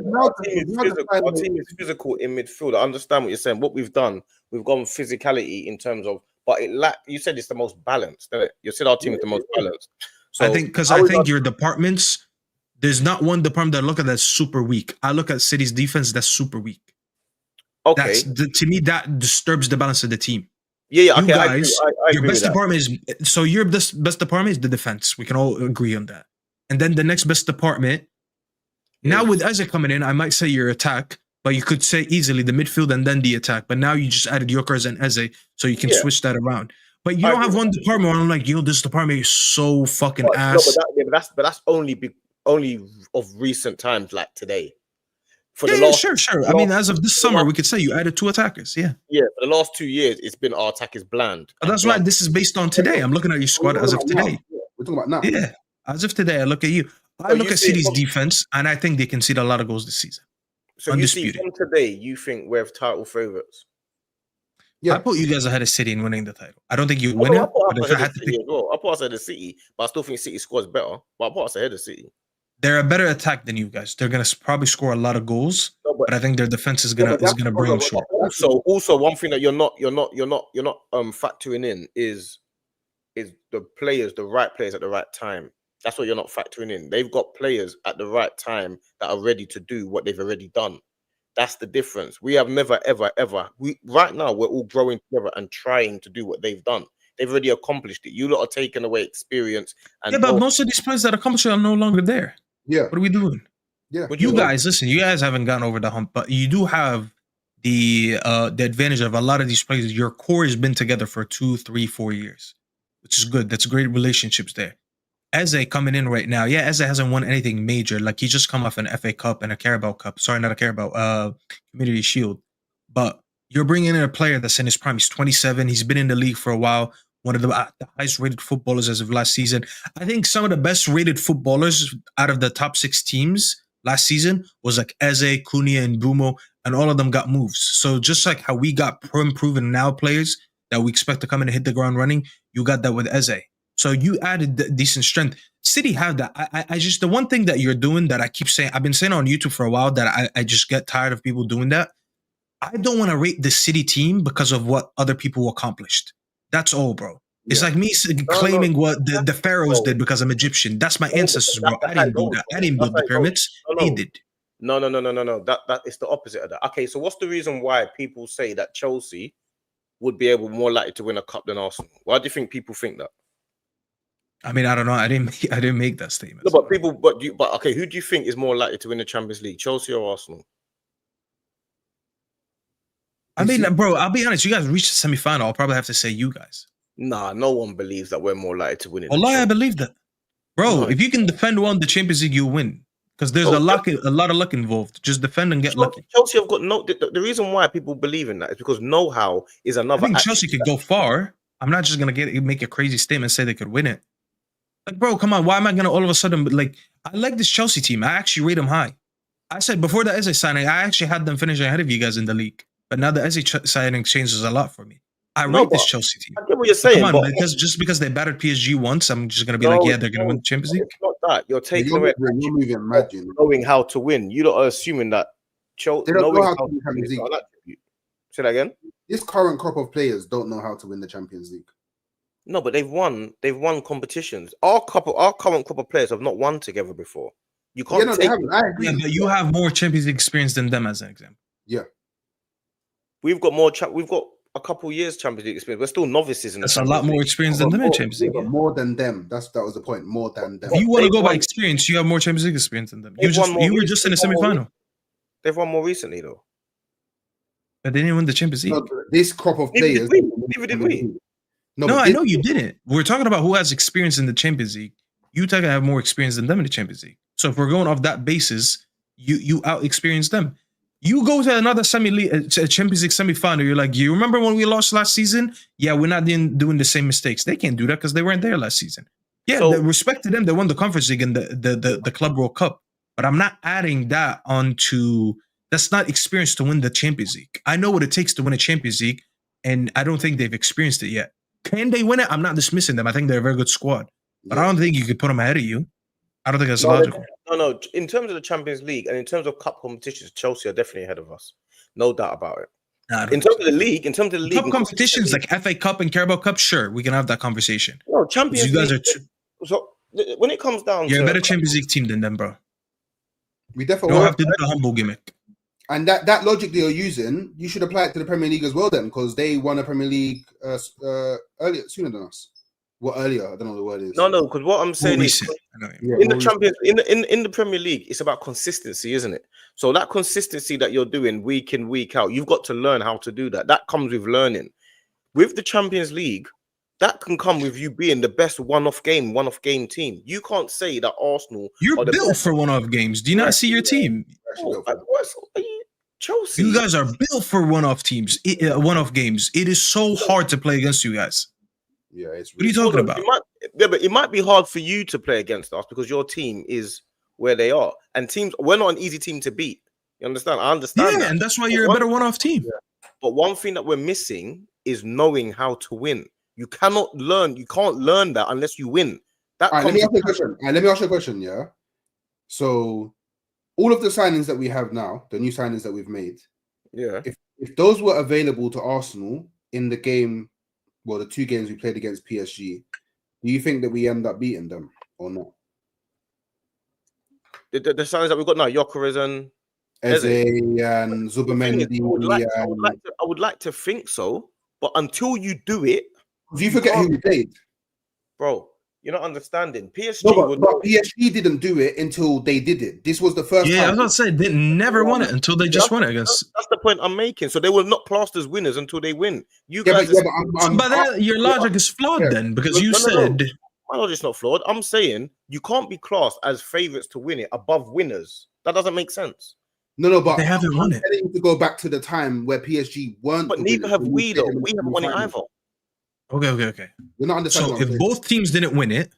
physical in midfield. I understand what you're saying. What we've done, we've gone physicality in terms of, but you said it's the most balanced. You said our team is the most balanced. So I think your departments, there's not one department that I look at that's super weak. I look at City's defense that's super weak. Okay, to me that disturbs the balance of the team. Yeah, okay. Guys, I your agree best department is your best department is the defense. We can all agree on that. And then the next best department. Now with Eze coming in, I might say your attack, but you could say easily the midfield and then the attack. But now you just added Yokers and Eze, so you can switch that around. But you don't have one department where I'm like, this department is so fucking ass. No, but that's only of recent times, like today. Sure. I mean, as of this summer, we could say you added 2 attackers. Yeah. Yeah, for the last 2 years, it's been our attack is bland. That's why this is based on today. I'm looking at your squad as of today. We're talking about now. Yeah, as of today, I look at you. I look at City's defense, and I think they concede a lot of goals this season. So you see, from today, you think we're title favorites? Yeah, I put you guys ahead of City in winning the title. I don't think you win it. I put us ahead of City, but I still think City scores better. But I put us ahead of City. They're a better attack than you guys. They're gonna probably score a lot of goals, but I think their defense is gonna bring them short. Also, one thing that you're not factoring in is the players, the right players at the right time. That's what you're not factoring in. They've got players at the right time that are ready to do what they've already done. That's the difference. We have never, ever, ever. Right now we're all growing together and trying to do what they've done. They've already accomplished it. You lot are taking away experience. And but most of these players that accomplished it are no longer there. Yeah. What are we doing? Yeah. You guys, listen, you guys haven't gotten over the hump, but you do have the advantage of a lot of these players. Your core has been together for 2, 3, 4 years, which is good. That's great relationships there. Eze coming in right now. Yeah, Eze hasn't won anything major. Like, he just come off an FA Cup and a Carabao Cup. Sorry, not a Carabao, Community Shield. But you're bringing in a player that's in his prime. He's 27. He's been in the league for a while. One of the highest rated footballers as of last season. I think some of the best rated footballers out of the top 6 teams last season was like Eze, Cunha, and Bruno, and all of them got moves. So just like how we got proven now players that we expect to come in and hit the ground running, you got that with Eze. So you added decent strength. City have that. I just, the one thing that you're doing that I keep saying, I've been saying on YouTube for a while that I just get tired of people doing that. I don't want to rate the City team because of what other people accomplished. That's all, bro. It's like me claiming what the pharaohs did because I'm Egyptian. That's my ancestors, bro. I didn't do that. I didn't build the pyramids. They did. No. That is the opposite of that. Okay, so what's the reason why people say that Chelsea would be more likely to win a cup than Arsenal? Why do you think people think that? I mean, I don't know. I didn't make that statement. No, but okay, who do you think is more likely to win the Champions League, Chelsea or Arsenal? I mean, bro, I'll be honest. You guys reached the semi-final. I'll probably have to say you guys. Nah, no one believes that we're more likely to win it. Wallahi, I believe that. Bro, if you can defend the Champions League, you'll win. Because there's a lot of luck involved. Just defend and get lucky. Chelsea have got the reason why people believe in that is because know-how is another. I think Chelsea could go far. I'm not just gonna make a crazy statement and say they could win it. Like, bro, come on. Why am I gonna all of a sudden like? I like this Chelsea team. I actually rate them high. I said before the Eze signing, I actually had them finishing ahead of you guys in the league. But now the Eze signing changes a lot for me. I rate this Chelsea team. I get what you're saying. Come on, because they battered PSG once, I'm just gonna be like, yeah, they're gonna win the Champions League. It's not that you're taking away knowing how to win. You lot are assuming that Chelsea knowing how to win the Champions League. Say that again. This current crop of players don't know how to win the Champions League. No, but they've won competitions. Our current crop of players have not won together before. You can't. Yeah, no, they haven't. I agree. Yeah, but you have more Champions League experience than them, as an example. Yeah, we've got more. We've got a couple years Champions League experience. We're still novices in. That's a lot more experience than them in Champions League. More than them. That was the point. More than them. If you want to go by experience, you have more Champions League experience than them. You were just in the semi-final. They've won more recently, though. But they didn't win the Champions League. No, this crop of players. Neither did we. No, I know you didn't. We're talking about who has experience in the Champions League. You have more experience than them in the Champions League. So if we're going off that basis, you out-experience them. You go to another Champions League semi-final, you're like, you remember when we lost last season? Yeah, we're not doing the same mistakes. They can't do that because they weren't there last season. Yeah, so, respect to them. They won the Conference League and the Club World Cup. But I'm not adding that onto... That's not experience to win the Champions League. I know what it takes to win a Champions League, and I don't think they've experienced it yet. Can they win it? I'm not dismissing them. I think they're a very good squad. But I don't think you could put them ahead of you. I don't think that's logical. No. In terms of the Champions League and in terms of cup competitions, Chelsea are definitely ahead of us. No doubt about it. In terms of the league, cup competitions like FA Cup and Carabao Cup, sure, we can have that conversation. No, Champions League. You guys are so when it comes down, you're a better Champions League team than them, bro. We definitely don't have to do the humble gimmick. And that logic that you're using, you should apply it to the Premier League as well, then, because they won a Premier League sooner than us. What earlier? I don't know what the word is. No, because what I'm saying is in the Champions in the Premier League, it's about consistency, isn't it? So that consistency that you're doing week in, week out, you've got to learn how to do that. That comes with learning. With the Champions League, that can come with you being the best one-off game team. You can't say that Arsenal. You're built for one-off games. Do you not see your team? Chelsea. You guys are built for one-off teams, one-off games. It is so hard to play against you guys. Yeah, it's. What are you talking about? But it might be hard for you to play against us because your team is where they are, and we're not an easy team to beat. You understand? I understand. Yeah, and that's why you're a better one-off team. Yeah. But one thing that we're missing is knowing how to win. You cannot learn. You can't learn that unless you win. Let me ask you a question. Yeah. So, all of the signings that we have now, the new signings that we've made, yeah. If those were available to Arsenal in the game, well, the 2 games we played against PSG, do you think that we end up beating them or not? The signings that we've got now, Gyökeres and Eze and Zubimendi. I would like to think so, but until you do it. Do you forget who we played? Bro, you're not understanding. PSG but PSG didn't do it until they did it. This was the first time. Yeah, I was going to say, they never won it until they just won it against. That's the point I'm making. So they will not classed as winners until they win. You guys. But your logic is flawed then, because you said My logic's not flawed. I'm saying you can't be classed as favourites to win it above winners. That doesn't make sense. No, but They haven't won it. I'm telling you to go back to the time where PSG weren't. But the neither winners have when we, you though. played them We in haven't the won it final. either. Okay. You're not understanding. So what I'm if saying. both teams didn't win it,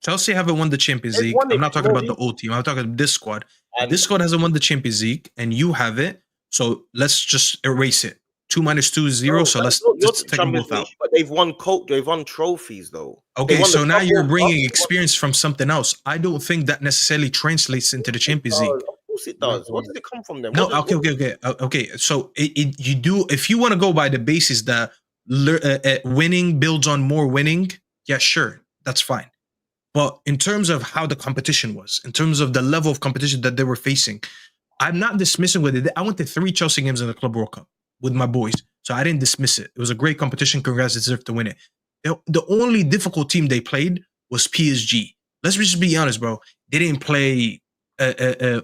Chelsea haven't won the Champions They've League. won I'm it not talking more about the old team. I'm talking about this squad. And This squad hasn't won the Champions League, and you have it. So let's just erase it. 2 minus 2 is 0. So let's just take them both out. But they've won trophies though. Okay, so now you're bringing experience from something else. I don't think that necessarily translates into the Champions League. Of course it does. What does it come from them? No, okay. So you do, if you want to go by the basis that winning builds on more winning, yeah, sure, that's fine. But in terms of how the competition was, in terms of the level of competition that they were facing, I'm not dismissing with it. I went to 3 Chelsea games in the Club World Cup with my boys, so I didn't dismiss it. It was a great competition. Congrats, they deserved to win it. The only difficult team they played was PSG. Let's just be honest, bro. They didn't play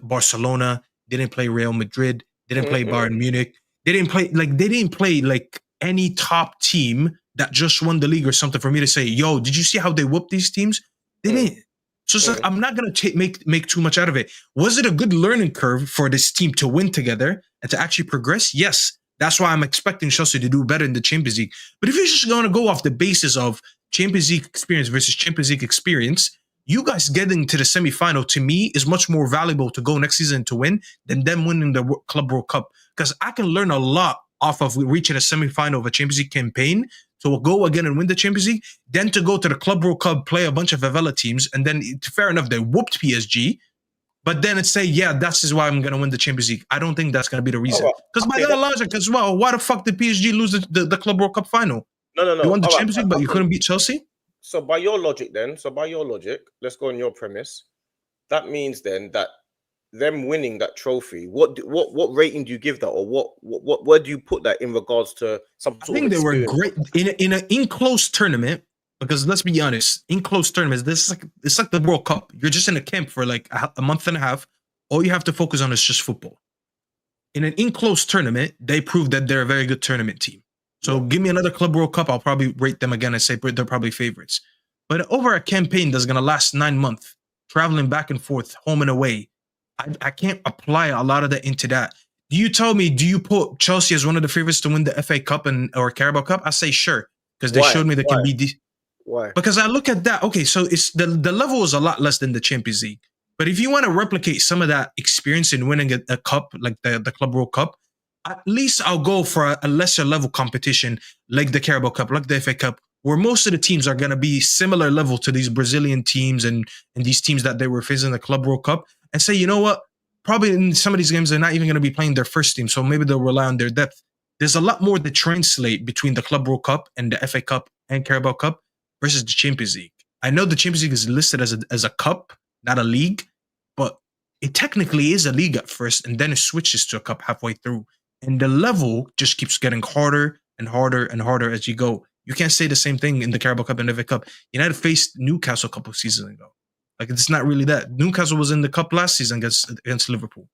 Barcelona. They didn't play Real Madrid. They didn't play Bayern Munich. They didn't play like any top team that just won the league or something for me to say, yo, did you see how they whooped these teams? They didn't. So it's like, I'm not going to make too much out of it. Was it a good learning curve for this team to win together and to actually progress? Yes. That's why I'm expecting Chelsea to do better in the Champions League. But if you're just going to go off the basis of Champions League experience versus Champions League experience, you guys getting to the semi-final, to me, is much more valuable to go next season to win than them winning the Club World Cup. Because I can learn a lot off of reaching a semi-final of a Champions League campaign, to go again and win the Champions League, then to go to the Club World Cup, play a bunch of favela teams, and then, fair enough, they whooped PSG, but then it's say, yeah, that's why I'm going to win the Champions League. I don't think that's going to be the reason. Because by that logic as well, why the fuck did PSG lose the Club World Cup final? No. You won the Champions League, but you couldn't beat Chelsea? So by your logic, let's go on your premise. That means then that them winning that trophy, what rating do you give that, or what where do you put that in regards to some sort of experience? I think they were great in an in-close tournament. Because let's be honest, in close tournaments, it's like the World Cup. You're just in a camp for like a month and a half. All you have to focus on is just football. In an in-close tournament, they proved that they're a very good tournament team. So give me another Club World Cup, I'll probably rate them again and say they're probably favorites. But over a campaign that's going to last 9 months, traveling back and forth, home and away, I can't apply a lot of that into that. Do you put Chelsea as one of the favorites to win the FA Cup or Carabao Cup? I say sure, because they showed me they can be. Why? Because I look at that. Okay, so it's the level is a lot less than the Champions League. But if you want to replicate some of that experience in winning a cup like the Club World Cup, at least I'll go for a lesser level competition like the Carabao Cup, like the FA Cup, where most of the teams are going to be similar level to these Brazilian teams and these teams that they were facing in the Club World Cup, and say, you know what? Probably in some of these games, they're not even going to be playing their first team, so maybe they'll rely on their depth. There's a lot more to translate between the Club World Cup and the FA Cup and Carabao Cup versus the Champions League. I know the Champions League is listed as a cup, not a league, but it technically is a league at first, and then it switches to a cup halfway through. And the level just keeps getting harder and harder and harder as you go. You can't say the same thing in the Carabao Cup and FA Cup. United faced Newcastle a couple of seasons ago. Like, it's not really that. Newcastle was in the cup last season against Liverpool.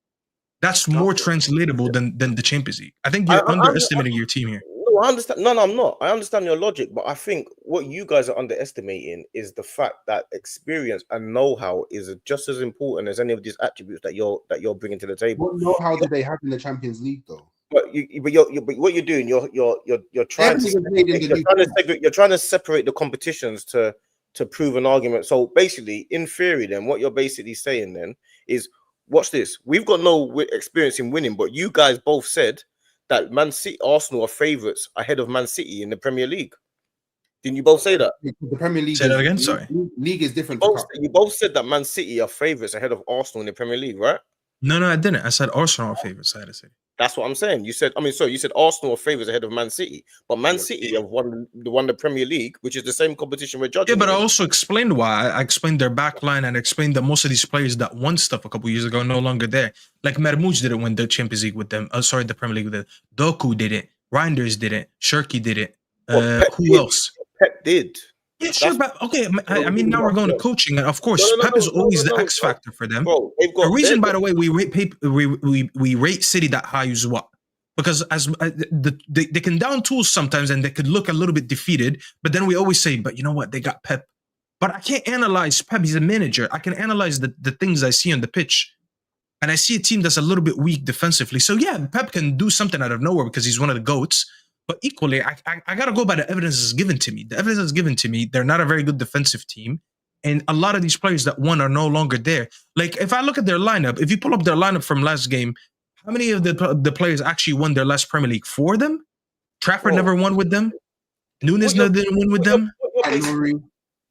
That's more translatable than the Champions League. I think you're underestimating your team here. No, I understand. No, I'm not. I understand your logic, but I think what you guys are underestimating is the fact that experience and know-how is just as important as any of these attributes that you're bringing to the table. What know-how did they have in the Champions League, though? But what you're doing, you're trying to separate the competitions to prove an argument. So basically, in theory, then what you're basically saying then is, watch this. We've got no experience in winning, but you guys both said that Man City, Arsenal are favourites ahead of Man City in the Premier League. Didn't you both say that? The Premier League. Say that again. Sorry. League is different. You both said that Man City are favourites ahead of Arsenal in the Premier League, right? No, I didn't. I said Arsenal are favourites. I had to say. That's what I'm saying. You said Arsenal are favourites ahead of Man City, but Man City have won the Premier League, which is the same competition we're judging. Yeah, but I also explained why. I explained their backline and explained that most of these players that won stuff a couple years ago are no longer there. Like Mermouj didn't win the Champions League with them. The Premier League with them. Doku didn't. Reinders didn't. Shirky didn't. Who else? Pep did. Yeah, sure, but okay. I mean, now we're going to coaching, and of course, Pep is always the X factor for them. Bro, the reason, by the way, we rate City that high is what? Because they can down tools sometimes, and they could look a little bit defeated. But then we always say, but you know what? They got Pep. But I can't analyze Pep. He's a manager. I can analyze the things I see on the pitch. And I see a team that's a little bit weak defensively. So yeah, Pep can do something out of nowhere because he's one of the GOATs. But equally, I got to go by the evidence that's given to me. The evidence that's given to me, they're not a very good defensive team. And a lot of these players that won are no longer there. Like, if I look at their lineup, if you pull up their lineup from last game, how many of the players actually won their last Premier League for them? Trafford never won with them. Nunes didn't win with them.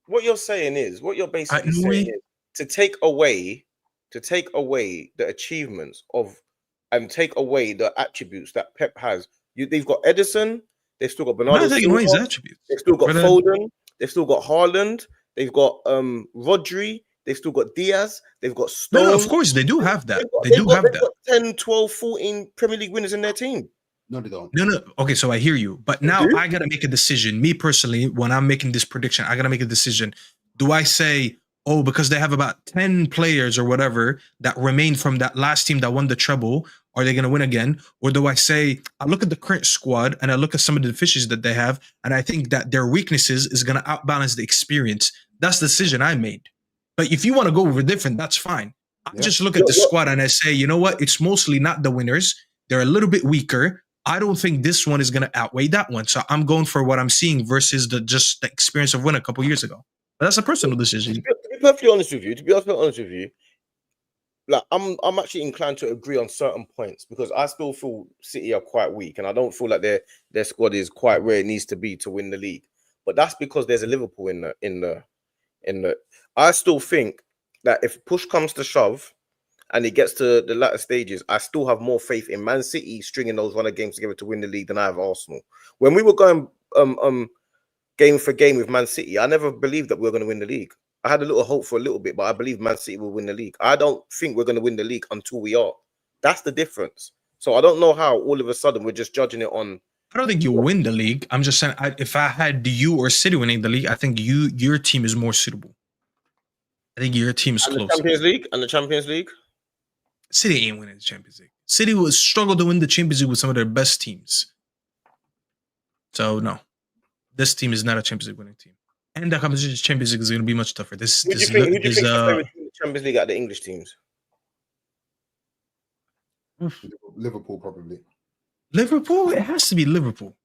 What you're saying is, what you're basically saying is to take away the achievements of and take away the attributes that Pep has. They've got Edison, they've still got Bernardo Silva, his attributes. They've still got Foden, they've still got Haaland, they've got Rodri, they've still got Diaz, they've got Stones. No, of course, they do have that. They've got 10, 12, 14 Premier League winners in their team. No, they don't. No. Okay, so I hear you. But now I got to make a decision. Me personally, when I'm making this prediction, I got to make a decision. Do I say, oh, because they have about 10 players or whatever that remain from that last team that won the treble, are they going to win again? Or do I say, I look at the current squad and I look at some of the deficiencies that they have, and I think that their weaknesses is going to outbalance the experience? That's the decision I made. But if you want to go over different, that's fine. I just look at the squad and I say, you know what? It's mostly not the winners. They're a little bit weaker. I don't think this one is going to outweigh that one. So I'm going for what I'm seeing versus the experience of winning a couple years ago. But that's a personal decision. To be perfectly honest with you, like I'm actually inclined to agree on certain points because I still feel City are quite weak and I don't feel like their squad is quite where it needs to be to win the league. But that's because there's a Liverpool in the. I still think that if push comes to shove and it gets to the latter stages, I still have more faith in Man City stringing those runner games together to win the league than I have Arsenal. When we were going game for game with Man City, I never believed that we were going to win the league. I had a little hope for a little bit, but I believe Man City will win the league. I don't think we're going to win the league until we are. That's the difference. So I don't know how all of a sudden we're just judging it on. I don't think you'll win the league. I'm just saying, if I had you or City winning the league, I think your team is more suitable. I think your team is close. The Champions League? City ain't winning the Champions League. City will struggle to win the Champions League with some of their best teams. So, no. This team is not a Champions League winning team. And the competition Champions League is going to be much tougher. Who do you think is the Champions League at the English teams? Liverpool, probably. Liverpool? It has to be Liverpool.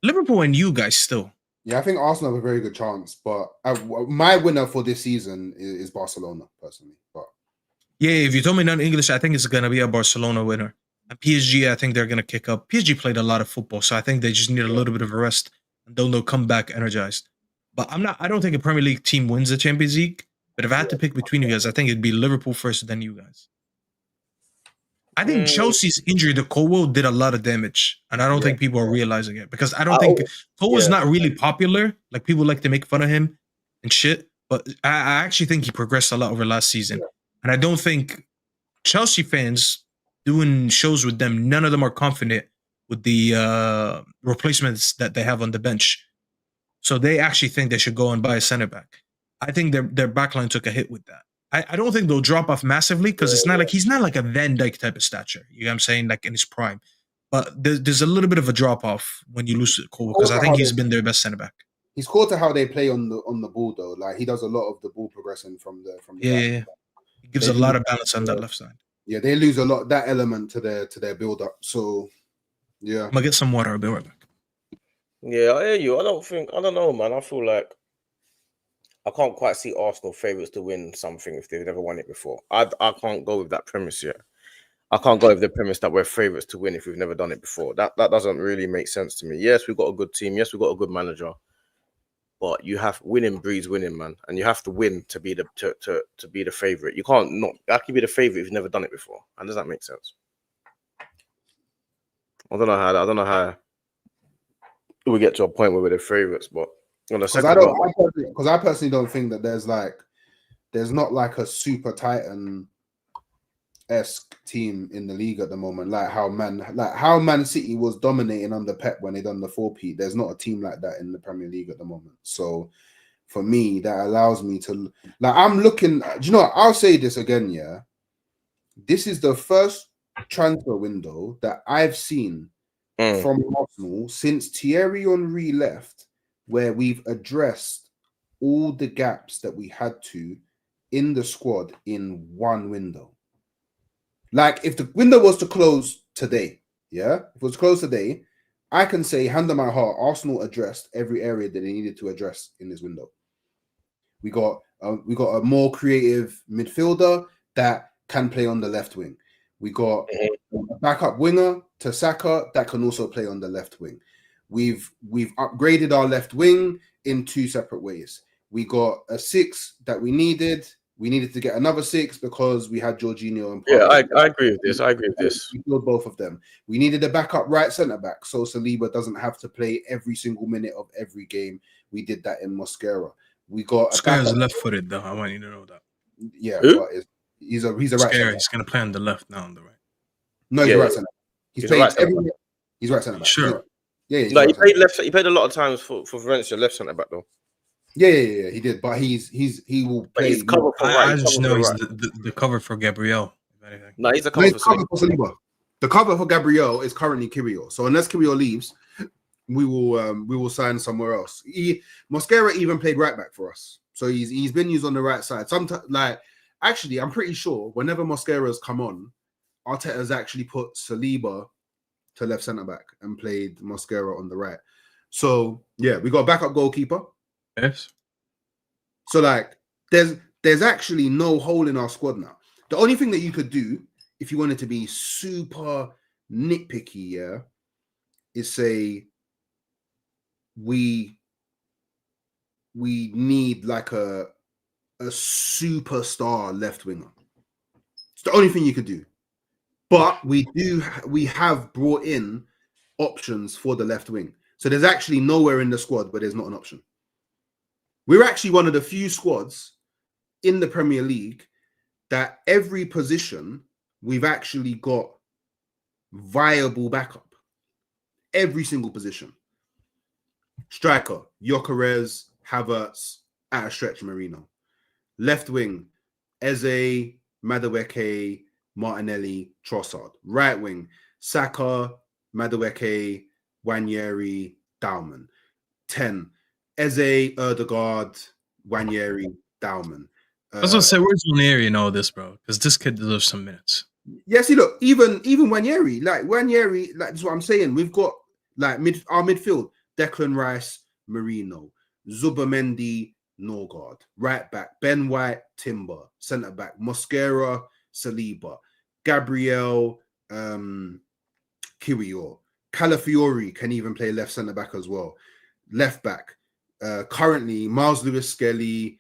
Liverpool and you guys still. Yeah, I think Arsenal have a very good chance, but my winner for this season is Barcelona, personally. But yeah, if you told me non-English, I think it's going to be a Barcelona winner. And PSG, I think they're going to kick up. PSG played a lot of football, so I think they just need a little bit of a rest, and they'll come back energized. But I don't think a Premier League team wins the Champions League. But if I had to pick between you guys, I think it'd be Liverpool first, then you guys. I think Chelsea's injury to Colwell did a lot of damage, and I don't think people are realizing it because I don't think Colwell's not really popular. Like, people like to make fun of him and shit, but I actually think he progressed a lot over last season, and I don't think Chelsea fans doing shows with them, none of them are confident with the replacements that they have on the bench, so they actually think they should go and buy a center back. I think their backline took a hit with that. I don't think they'll drop off massively because it's not like he's not like a Van Dijk type of stature. You know what I'm saying? Like in his prime. But there's a little bit of a drop off when you lose Cole because I think he's been their best centre back. He's core to how they play on the ball though. Like he does a lot of the ball progression from the yeah. He gives a lot of balance on that left side. Yeah, they lose a lot that element to their build up. So yeah. I'm gonna get some water, I'll be right back. Yeah, I hear you. I don't know, man. I feel like I can't quite see Arsenal favourites to win something if they've never won it before. I can't go with that premise yet. I can't go with the premise that we're favourites to win if we've never done it before. That doesn't really make sense to me. Yes, we've got a good team. Yes, we've got a good manager. But you have winning breeds winning, man, and you have to win to be the favourite. You can't not. How can you be the favourite if you've never done it before? And does that make sense? I don't know how we get to a point where we're the favourites, but. Because I personally don't think that there's not like a super Titan-esque team in the league at the moment, like how Man City was dominating under Pep when they done the 4P. There's not a team like that in the Premier League at the moment. So for me, that allows me to I'm looking. Do you know what? I'll say this again, yeah. This is the first transfer window that I've seen from Arsenal since Thierry Henry left, where we've addressed all the gaps that we had to in the squad in one window. Like if the window was to close today, yeah, if it was closed today, I can say, hand on my heart, Arsenal addressed every area that they needed to address in this window. We got a more creative midfielder that can play on the left wing. We got a backup winger to Saka that can also play on the left wing. We've upgraded our left wing in 2 separate ways. We got a 6 that we needed. We needed to get another 6 because we had Jorginho and Partey. Yeah, I agree with this. I agree with this. We filled both of them. We needed a backup right centre back so Saliba doesn't have to play every single minute of every game. We did that in Mosquera. We got Mosquera's left-footed though. I want you to know that. Yeah, but he's a right centre. He's gonna play on the left, not on the right. No, he's a right centre. He's played every. He's right centre back. Sure. Yeah. No, he played left. He played a lot of times for Valencia left centre back though. Yeah, he did. But he will play. He's cover for I just know he's the cover for Gabriel. No, he's a cover for Saliba. The cover for Gabriel is currently Kiwior. So unless Kiwior leaves, we will sign somewhere else. Mosquera even played right back for us, so he's been used on the right side. Sometimes, actually, I'm pretty sure whenever Mosquera's come on, Arteta's actually put Saliba to left centre back and played Mosquera on the right. So yeah, we got a backup goalkeeper. Yes. So there's actually no hole in our squad now. The only thing that you could do if you wanted to be super nitpicky, yeah, is say we need like a superstar left winger. It's the only thing you could do. But we have brought in options for the left wing. So there's actually nowhere in the squad where there's not an option. We're actually one of the few squads in the Premier League that every position we've actually got viable backup. Every single position. Striker, Gyökeres, Havertz, at a stretch, Marino. Left wing, Eze, Madueke, Martinelli, Trossard. Right wing, Saka, Madueke, Wanyeri, Dauman. 10. Eze, Erdegaard, Wanyeri, Dauman. I was gonna say, where's Wanyeri in all this, bro? Because this kid deserves some minutes. Yeah, see, look, even Wanyeri, that's what I'm saying. We've got our midfield: Declan Rice, Marino, Zubamendi, Norgard. Right back, Ben White, Timber. Centre back, Mosquera, Saliba, Gabriel, Kiwior. Calafiori can even play left centre back as well. Left back, currently Miles Lewis Skelly,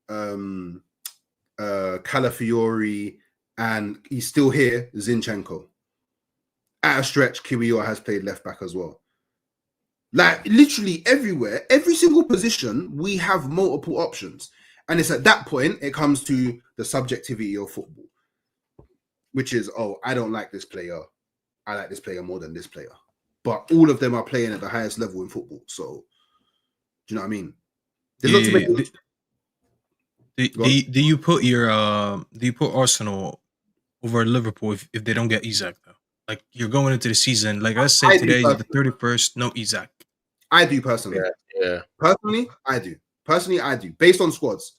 Calafiori, and he's still here, Zinchenko. At a stretch, Kiwior has played left back as well. Like literally everywhere, every single position, we have multiple options. And it's at that point, it comes to the subjectivity of football, which is, oh, I don't like this player. I like this player more than this player. But all of them are playing at the highest level in football. So, do you know what I mean? There's not too many. Do you put Arsenal over Liverpool if they don't get EZE though? Like you're going into the season, like I said today is the 31st, no EZE. I do personally. Yeah. Personally, I do. Based on squads.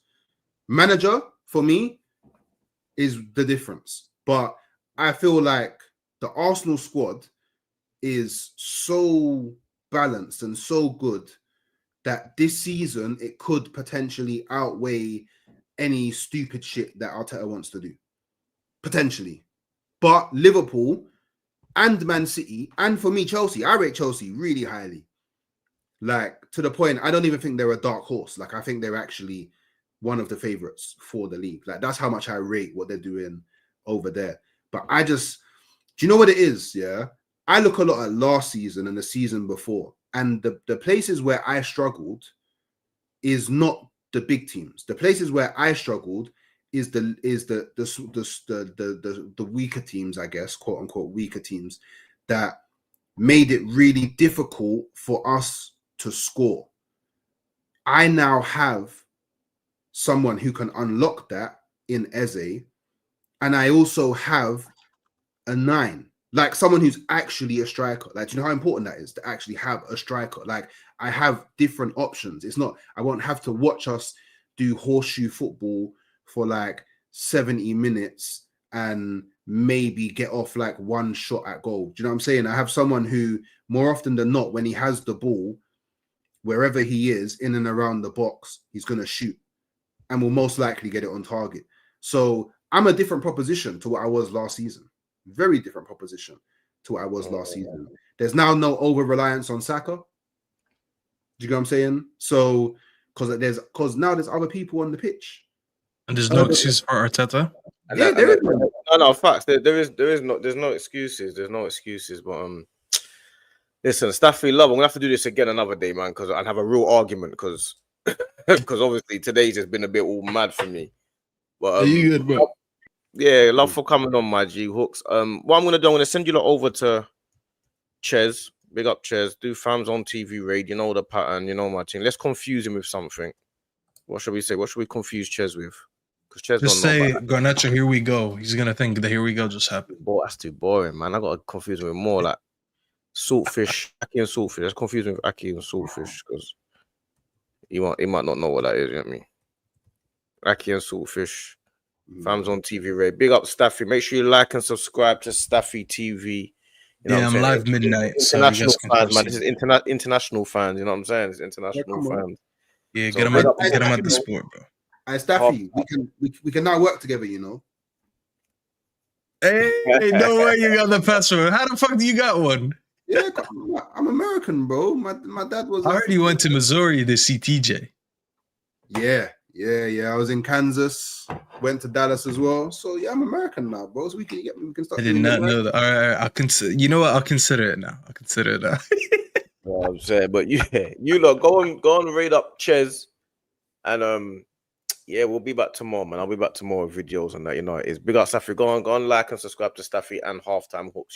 Manager, for me, is the difference. But I feel like the Arsenal squad is so balanced and so good that this season it could potentially outweigh any stupid shit that Arteta wants to do. Potentially. But Liverpool and Man City, and for me, Chelsea, I rate Chelsea really highly. Like, to the point, I don't even think they're a dark horse. Like, I think they're actually one of the favourites for the league. Like, that's how much I rate what they're doing over there. But I just, do you know what it is? Yeah. I look a lot at last season and the season before. And the places where I struggled is not the big teams. The places where I struggled is the weaker teams, I guess, quote unquote weaker teams, that made it really difficult for us to score. I now have someone who can unlock that in Eze, and I also have a 9. Like someone who's actually a striker. Like, do you know how important that is to actually have a striker? Like, I have different options. It's not, I won't have to watch us do horseshoe football for like 70 minutes and maybe get off like one shot at goal. Do you know what I'm saying? I have someone who, more often than not, when he has the ball, wherever he is, in and around the box, he's going to shoot and will most likely get it on target. So I'm a different proposition to what I was last season. Very different proposition to what I was last season. There's now no over-reliance on Saka. Do you know what I'm saying? So, because now there's other people on the pitch. And there's no excuse for Arteta. Yeah, there is. No, facts. There's no excuses. There's no excuses. But listen, Stafy, love. I'm gonna have to do this again another day, man, because I'd have a real argument. Because obviously today's just been a bit all mad for me. But Are you good, bro? Yeah, love for coming on, my G Hooks. What I'm gonna do, I'm gonna send you lot over to Ches. Big up Ches. Do FamZone TV raid. You know the pattern. You know my team. Let's confuse him with something. What should we say? What should we confuse Ches with? Because Ches Just say Garnacho, here we go. He's gonna think that here we go just happened. Boy, that's too boring, man. I gotta confuse him with more like saltfish, Aki and saltfish. Let's confuse him with Aki and saltfish because he might not know what that is. You know what I mean? Aki and saltfish. FamZone TV raid. Big up Stafy. Make sure you like and subscribe to Stafy TV. You know I'm live midnight. International fans, man. This is international fans. You know what I'm saying? It's international fans. Yeah, So get them at the sport, bro. Hey, Stafy, we can now work together, you know. Hey, no way you got the password. How the fuck do you got one? Yeah, I'm American, bro. My dad was. I already went to Missouri to see TJ. Yeah. I was in Kansas. Went to Dallas as well. So yeah, I'm American now, bro. So we can start. I did not know that. All right, I'll consider. You know what? I'll consider it now. Well, I'm saying, but yeah, you lot go on, raid up Ches, and yeah, we'll be back tomorrow, man. I'll be back tomorrow with videos and that. You know, it's big up Stafy. Go on, like and subscribe to Stafy and Halftime Hooks.